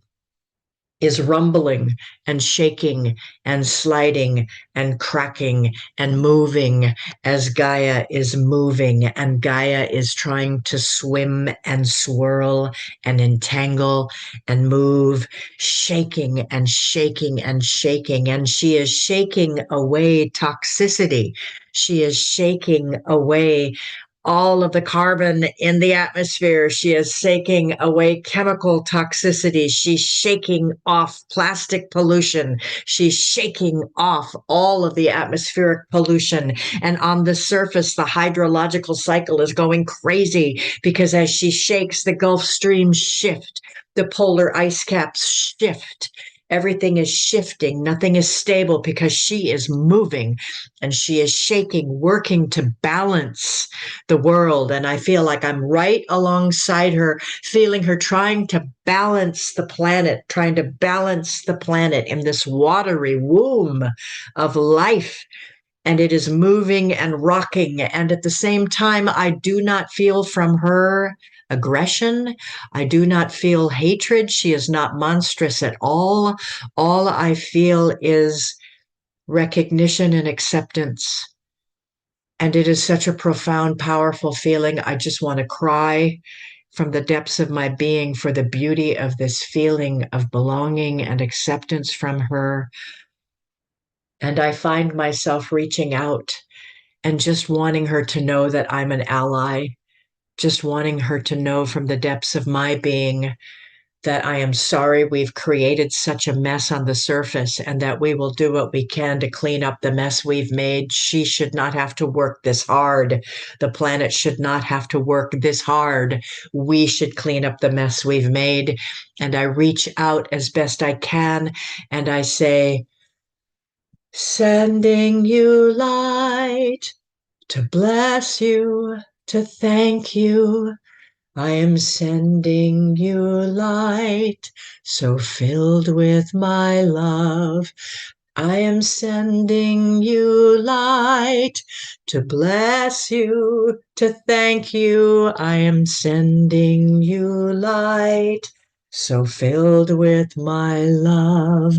is rumbling and shaking and sliding and cracking and moving as Gaia is moving, and Gaia is trying to swim and swirl and entangle and move, shaking and shaking and shaking. And she is shaking away toxicity. She is shaking away all of the carbon in the atmosphere. She is shaking away chemical toxicity. She's shaking off plastic pollution. She's shaking off all of the atmospheric pollution. And on the surface, the hydrological cycle is going crazy because as she shakes, the Gulf Streams shift, the polar ice caps shift. Everything is shifting. Nothing is stable because she is moving and she is shaking, working to balance the world. And I feel like I'm right alongside her, feeling her trying to balance the planet, in this watery womb of life. And it is moving and rocking. And at the same time, I do not feel from her aggression. I do not feel hatred. She is not monstrous at all. All I feel is recognition and acceptance. And it is such a profound, powerful feeling. I just want to cry from the depths of my being for the beauty of this feeling of belonging and acceptance from her. And I find myself reaching out and just wanting her to know that I'm an ally, just wanting her to know from the depths of my being that I am sorry we've created such a mess on the surface and that we will do what we can to clean up the mess we've made. She should not have to work this hard. The planet should not have to work this hard. We should clean up the mess we've made. And I reach out as best I can and I say, sending you light to bless you, to thank you. I am sending you light, so filled with my love. I am sending you light to bless you, to thank you. I am sending you light, so filled with my love.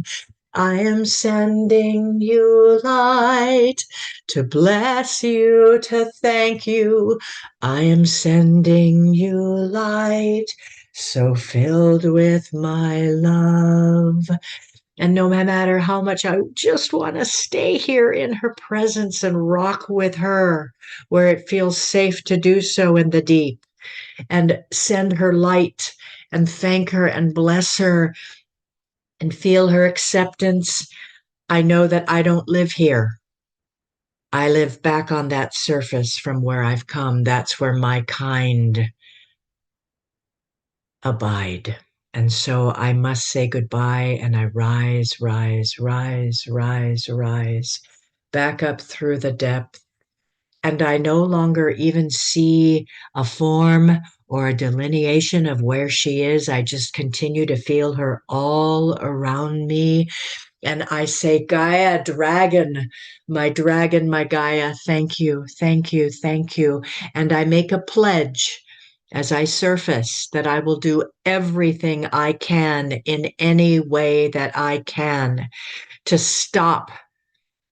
I am sending you light to bless you, to thank you. I am sending you light, so filled with my love. And no matter how much I just want to stay here in her presence and rock with her where it feels safe to do so in the deep, and send her light and thank her and bless her and feel her acceptance. I know that I don't live here. I live back on that surface from where I've come. That's where my kind abide. And so I must say goodbye, and I rise, rise, rise, rise, rise, back up through the depth. And I no longer even see a form or a delineation of where she is. I just continue to feel her all around me. And I say, Gaia, dragon, my Gaia, thank you, thank you, thank you. And I make a pledge as I surface that I will do everything I can in any way that I can to stop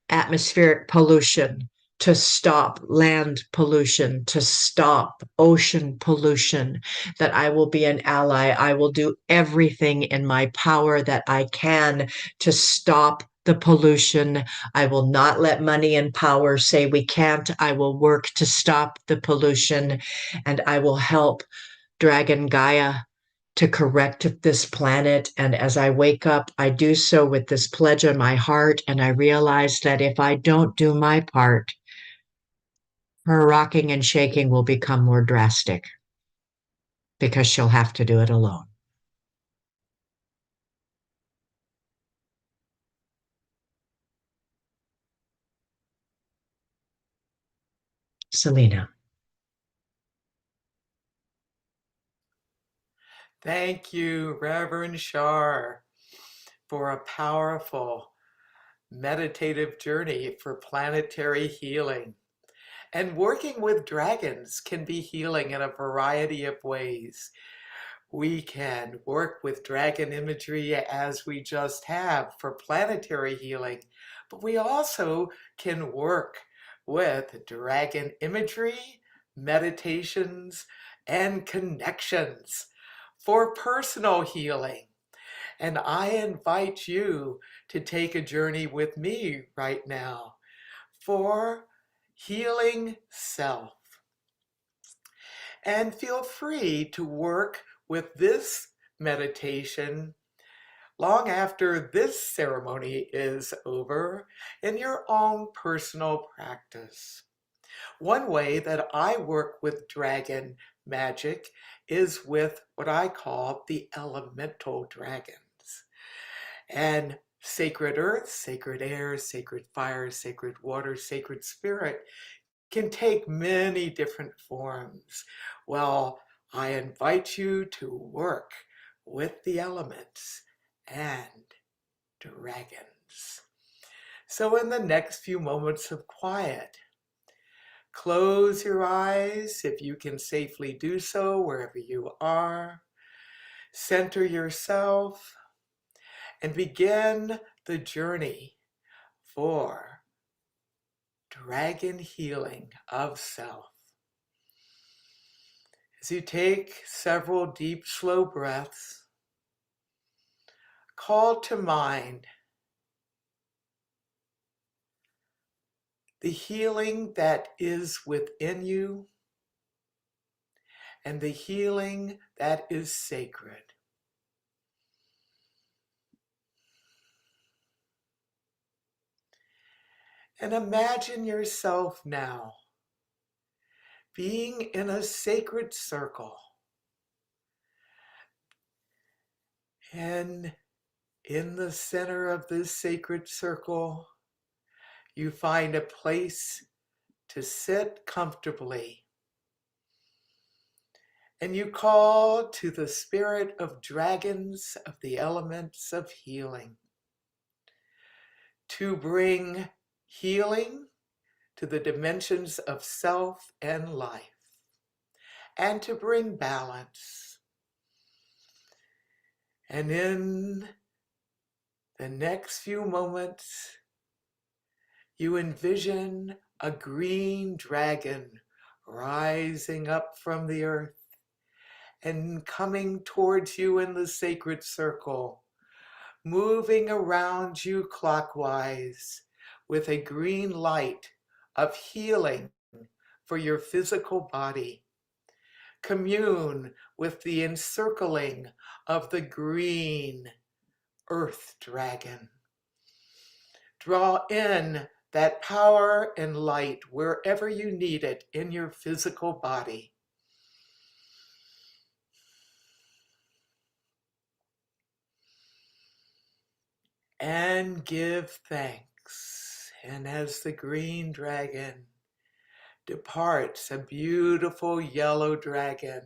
atmospheric pollution, to stop land pollution, to stop ocean pollution, that I will be an ally. I will do everything in my power that I can to stop the pollution. I will not let money and power say we can't. I will work to stop the pollution, and I will help Dragon Gaia to correct this planet. And as I wake up, I do so with this pledge on my heart. And I realize that if I don't do my part, her rocking and shaking will become more drastic because she'll have to do it alone. Selena. Thank you, Reverend Shar, for a powerful meditative journey for planetary healing. And working with dragons can be healing in a variety of ways. We can work with dragon imagery as we just have for planetary healing, but we also can work with dragon imagery, meditations, and connections for personal healing. And I invite you to take a journey with me right now for healing self. And feel free to work with this meditation long after this ceremony is over in your own personal practice. One way that I work with dragon magic is with what I call the elemental dragons. And sacred earth, sacred air, sacred fire, sacred water, sacred spirit can take many different forms. Well, I invite you to work with the elements and dragons. So in the next few moments of quiet, close your eyes if you can safely do so wherever you are. Center yourself and begin the journey for dragon healing of self. As you take several deep, slow breaths, call to mind the healing that is within you and the healing that is sacred. And imagine yourself now being in a sacred circle. And in the center of this sacred circle, you find a place to sit comfortably. And you call to the spirit of dragons of the elements of healing to bring healing to the dimensions of self and life, and to bring balance. And in the next few moments, you envision a green dragon rising up from the earth and coming towards you in the sacred circle, moving around you clockwise with a green light of healing for your physical body. Commune with the encircling of the green earth dragon. Draw in that power and light wherever you need it in your physical body. And give thanks. And as the green dragon departs, a beautiful yellow dragon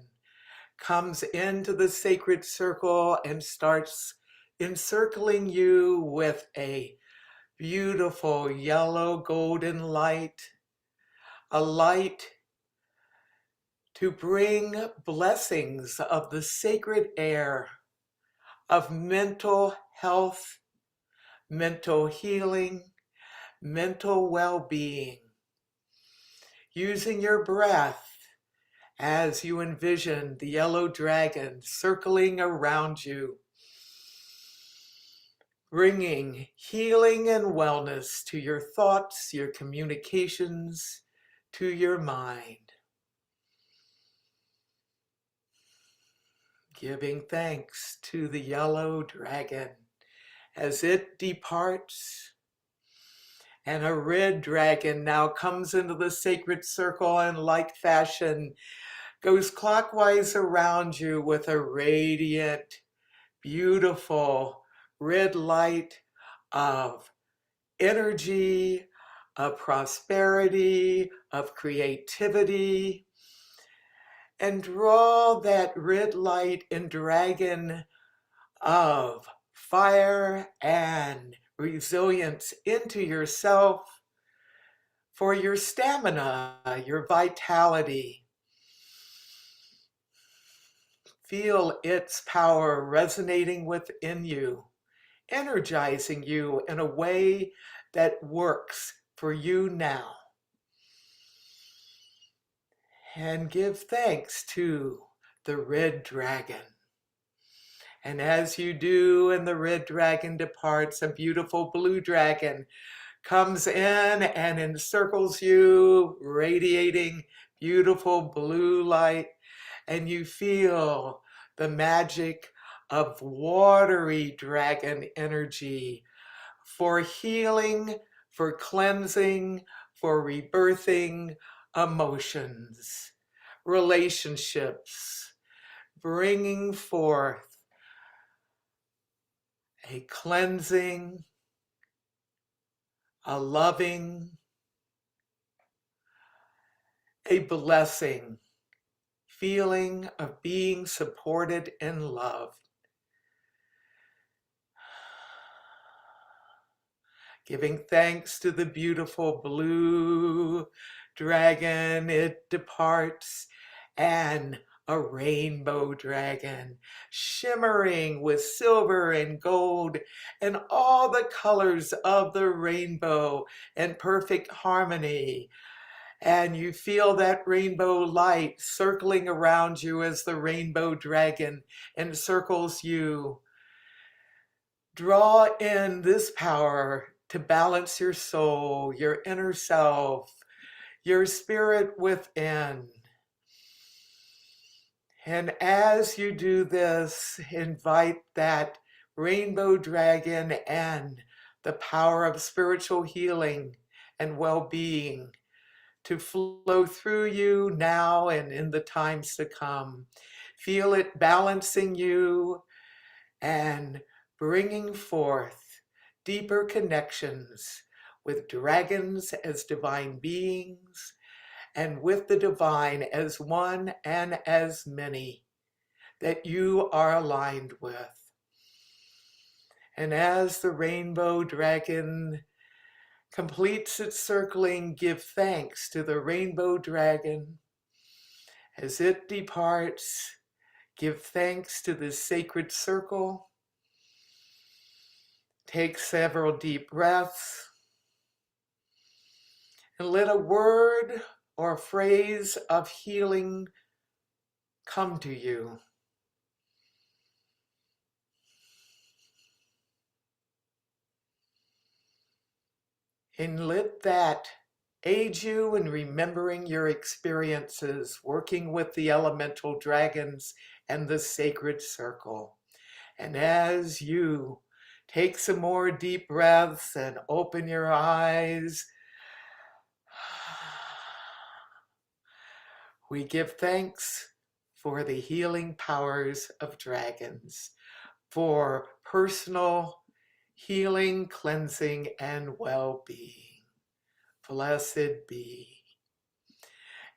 comes into the sacred circle and starts encircling you with a beautiful yellow golden light, a light to bring blessings of the sacred air, of mental health, mental healing, mental well-being. Using your breath as you envision the yellow dragon circling around you, bringing healing and wellness to your thoughts, your communications, to your mind. Giving thanks to the yellow dragon as it departs. And a red dragon now comes into the sacred circle and, like fashion, goes clockwise around you with a radiant, beautiful red light of energy, of prosperity, of creativity. And draw that red light and dragon of fire and resilience into yourself for your stamina, your vitality. Feel its power resonating within you, energizing you in a way that works for you now. And give thanks to the red dragon. And as you do, and the red dragon departs, a beautiful blue dragon comes in and encircles you, radiating beautiful blue light. And you feel the magic of watery dragon energy for healing, for cleansing, for rebirthing emotions, relationships, bringing forth a cleansing, a loving, a blessing feeling of being supported and loved. Giving thanks to the beautiful blue dragon, it departs, and a rainbow dragon, shimmering with silver and gold and all the colors of the rainbow in perfect harmony. And you feel that rainbow light circling around you as the rainbow dragon encircles you. Draw in this power to balance your soul, your inner self, your spirit within. And as you do this, invite that rainbow dragon and the power of spiritual healing and well-being to flow through you now and in the times to come. Feel it balancing you and bringing forth deeper connections with dragons as divine beings, and with the divine as one and as many that you are aligned with. And as the rainbow dragon completes its circling, give thanks to the rainbow dragon. As it departs, give thanks to this sacred circle. Take several deep breaths and let a word or a phrase of healing come to you. And let that aid you in remembering your experiences working with the elemental dragons and the sacred circle. And as you take some more deep breaths and open your eyes. We give thanks for the healing powers of dragons, for personal healing, cleansing, and well-being. Blessed be.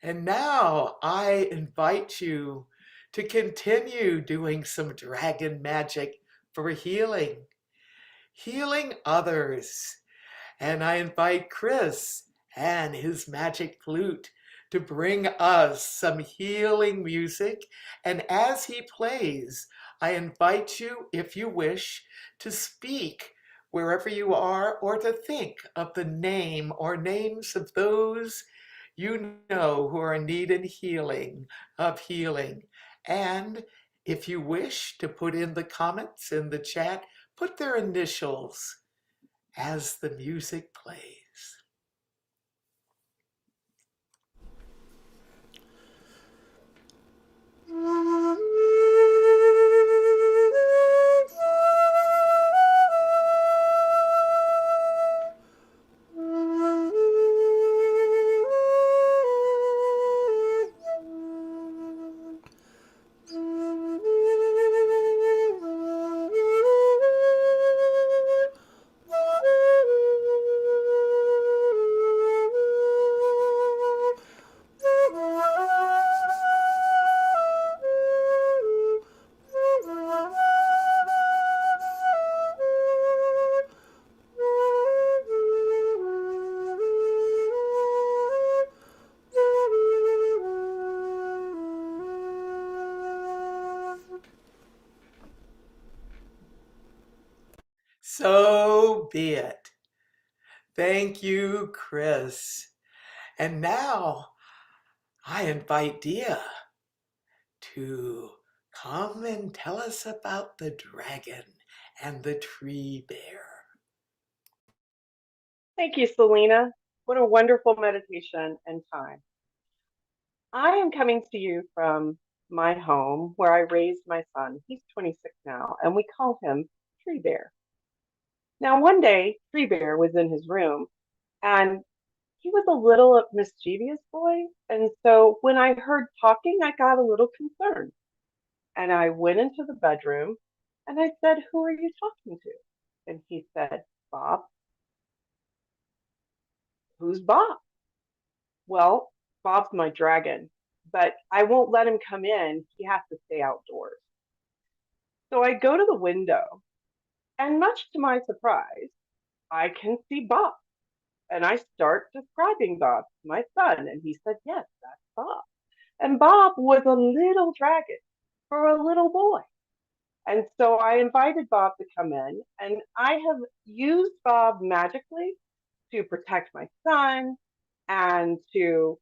And now I invite you to continue doing some dragon magic for healing others. And I invite Chris and his magic flute to bring us some healing music. And as he plays, I invite you, if you wish, to speak wherever you are, or to think of the name or names of those you know who are in need of healing. And if you wish to put in the comments in the chat, put their initials as the music plays. So be it. Thank you, Chris. And now I invite Dia to come and tell us about the dragon and the tree bear. Thank you, Selena. What a wonderful meditation and time. I am coming to you from my home where I raised my son. He's 26 now, and we call him Tree Bear. Now, one day, Tree Bear was in his room, and he was a little mischievous boy. And so when I heard talking, I got a little concerned. And I went into the bedroom and I said, "Who are you talking to?" And he said, "Bob." "Who's Bob?" "Well, Bob's my dragon, but I won't let him come in. He has to stay outdoors." So I go to the window, and much to my surprise, I can see Bob. And I start describing Bob to my son, and he said, "Yes, that's Bob." And Bob was a little dragon for a little boy. And so I invited Bob to come in, and I have used Bob magically to protect my son and to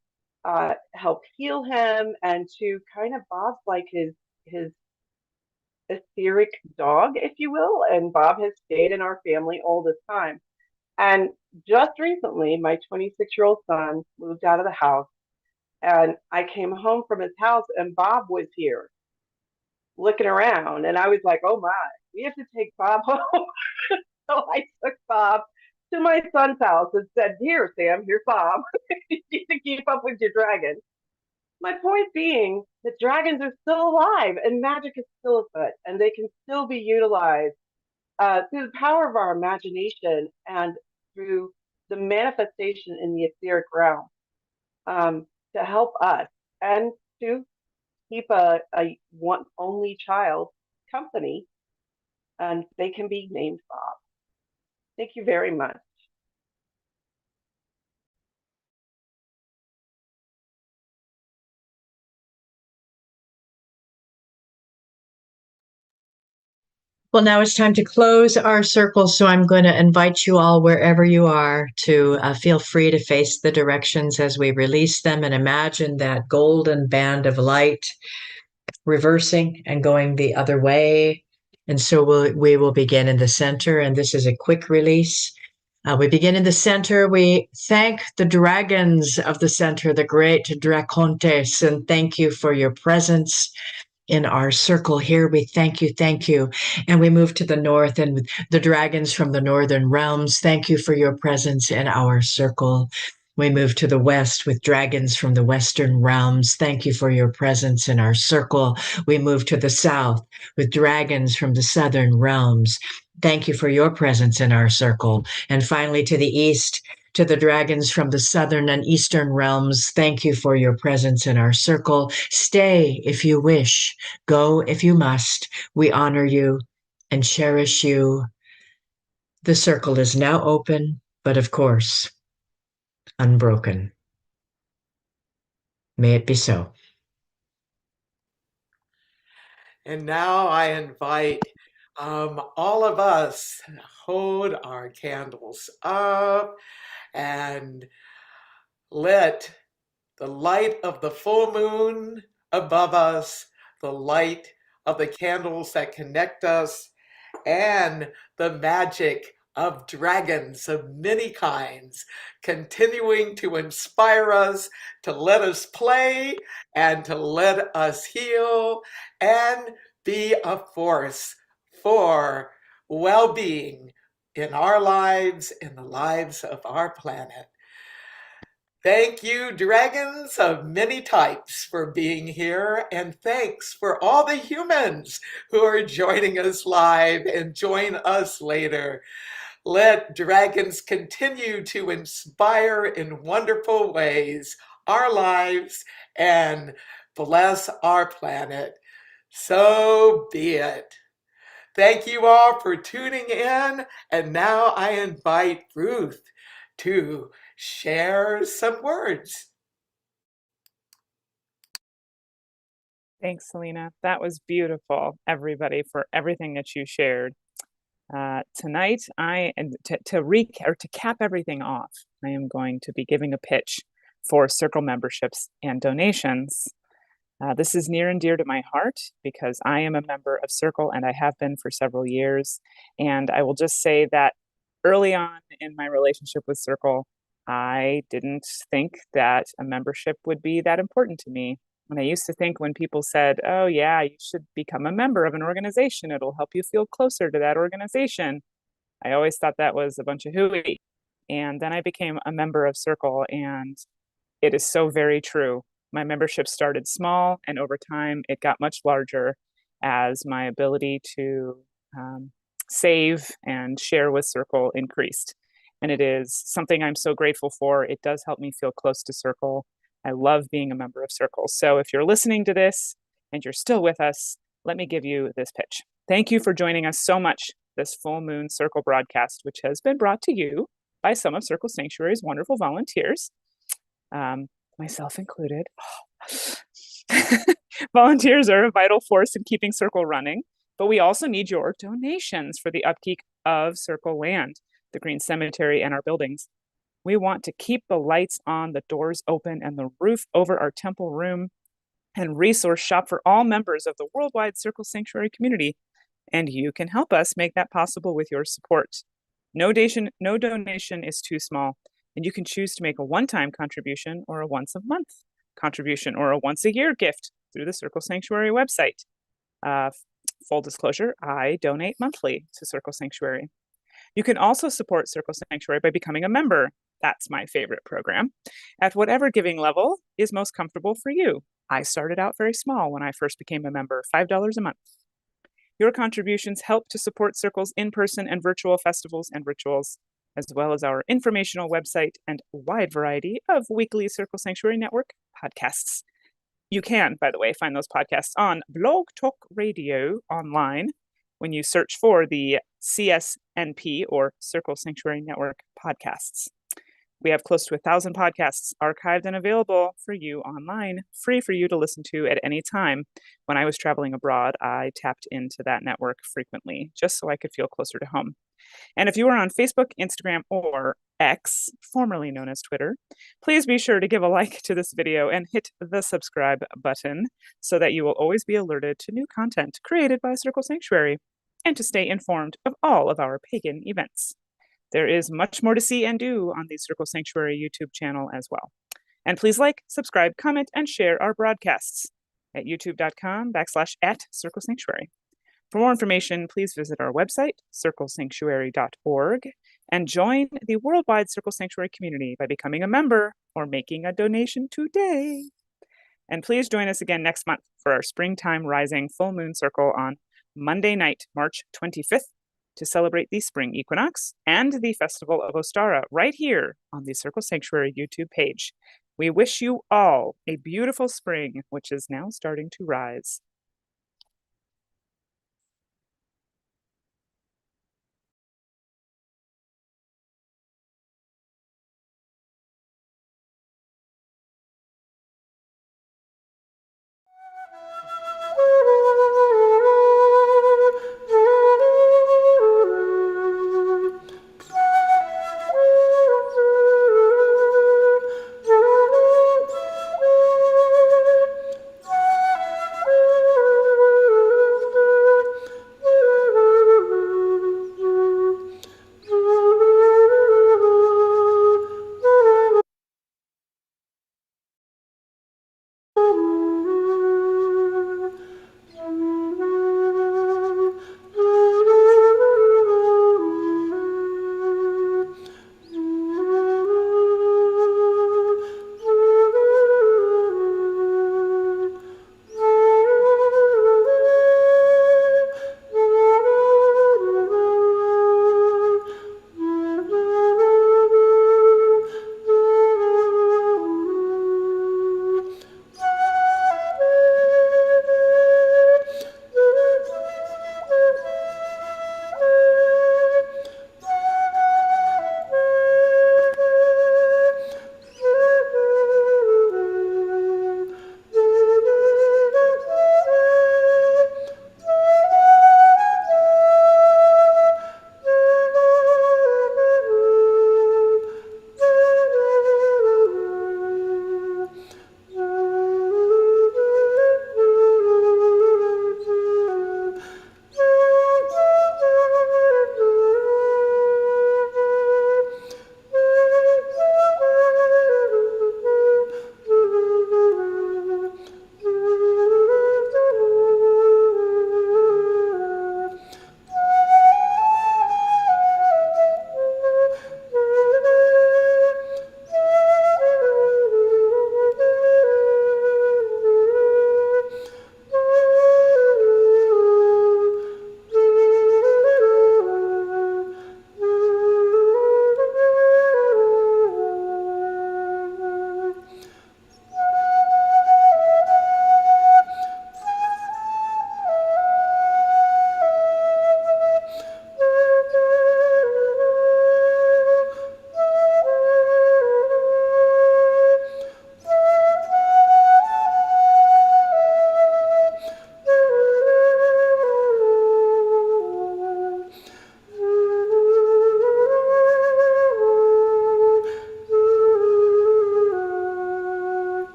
help heal him, and to kind of, Bob's like his etheric dog, if you will. And Bob has stayed in our family all this time. And just recently, my 26-year-old son moved out of the house, and I came home from his house, and Bob was here looking around. And I was like, "Oh my, we have to take Bob home." So I took Bob to my son's house and said, "Here, Sam, here's Bob. You need to keep up with your dragon." My point being that dragons are still alive and magic is still afoot, and they can still be utilized through the power of our imagination and through the manifestation in the etheric realm, to help us and to keep a one only child company, and they can be named Bob. Thank you very much. Well, now it's time to close our circle, so I'm going to invite you all, wherever you are, to feel free to face the directions as we release them, and imagine that golden band of light reversing and going the other way. And so we will begin in the center, and this is a quick release. We begin in the center. We thank the dragons of the center, the great dracontes, and thank you for your presence. in our circle here. We thank you, thank you. And we move to the north, and the dragons from the northern realms, thank you for your presence in our circle. We move to the west with dragons from the western realms. Thank you for your presence in our circle. We move to the south with dragons from the southern realms. Thank you for your presence in our circle. And finally, to the east, to the dragons from the southern and eastern realms, thank you for your presence in our circle. Stay if you wish, go if you must. We honor you and cherish you. The circle is now open, but of course, unbroken. May it be so. And now I invite all of us to hold our candles up and let the light of the full moon above us, the light of the candles that connect us, and the magic of dragons of many kinds, continuing to inspire us, to let us play and to let us heal and be a force for well-being in our lives, in the lives of our planet. Thank you, dragons of many types, for being here, and thanks for all the humans who are joining us live and join us later. Let dragons continue to inspire in wonderful ways our lives and bless our planet. So be it. Thank you all for tuning in, and now I invite Ruth to share some words. Thanks, Selena. That was beautiful, everybody, for everything that you shared. Tonight, to cap everything off, I am going to be giving a pitch for Circle memberships and donations. This is near and dear to my heart because I am a member of Circle and I have been for several years. And I will just say that early on in my relationship with Circle, I didn't think that a membership would be that important to me. And I used to think when people said, oh yeah, you should become a member of an organization, it'll help you feel closer to that organization, I always thought that was a bunch of hooey. And then I became a member of Circle, and it is so very true. My membership started small, and over time it got much larger as my ability to save and share with Circle increased. And it is something I'm so grateful for. It does help me feel close to Circle. I love being a member of Circle. So if you're listening to this and you're still with us, let me give you this pitch. Thank you for joining us so much this full moon Circle broadcast, which has been brought to you by some of Circle Sanctuary's wonderful volunteers, myself included. Volunteers are a vital force in keeping Circle running, but we also need your donations for the upkeep of Circle land, the Green Cemetery, and our buildings. We want to keep the lights on, the doors open, and the roof over our temple room, and resource shop for all members of the worldwide Circle Sanctuary community. And you can help us make that possible with your support. No donation is too small, and you can choose to make a one-time contribution or a once-a-month contribution or a once-a-year gift through the Circle Sanctuary website. Full disclosure, I donate monthly to Circle Sanctuary. You can also support Circle Sanctuary by becoming a member. That's my favorite program. At whatever giving level is most comfortable for you. I started out very small when I first became a member, $5 a month. Your contributions help to support Circle's in-person and virtual festivals and rituals, as well as our informational website and wide variety of weekly Circle Sanctuary Network podcasts. You can, by the way, find those podcasts on Blog Talk Radio online when you search for the CSNP or Circle Sanctuary Network podcasts. We have close to 1,000 podcasts archived and available for you online, free for you to listen to at any time. When I was traveling abroad, I tapped into that network frequently, just so I could feel closer to home. And if you are on Facebook, Instagram, or X, formerly known as Twitter, please be sure to give a like to this video and hit the subscribe button so that you will always be alerted to new content created by Circle Sanctuary and to stay informed of all of our pagan events. There is much more to see and do on the Circle Sanctuary YouTube channel as well. And please like, subscribe, comment, and share our broadcasts. at youtube.com/@Circle Sanctuary. For more information, please visit our website, circlesanctuary.org, and join the worldwide Circle Sanctuary community by becoming a member or making a donation today. And please join us again next month for our Springtime Rising Full Moon Circle on Monday night, March 25th, to celebrate the spring equinox and the Festival of Ostara right here on the Circle Sanctuary YouTube page. We wish you all a beautiful spring, which is now starting to rise.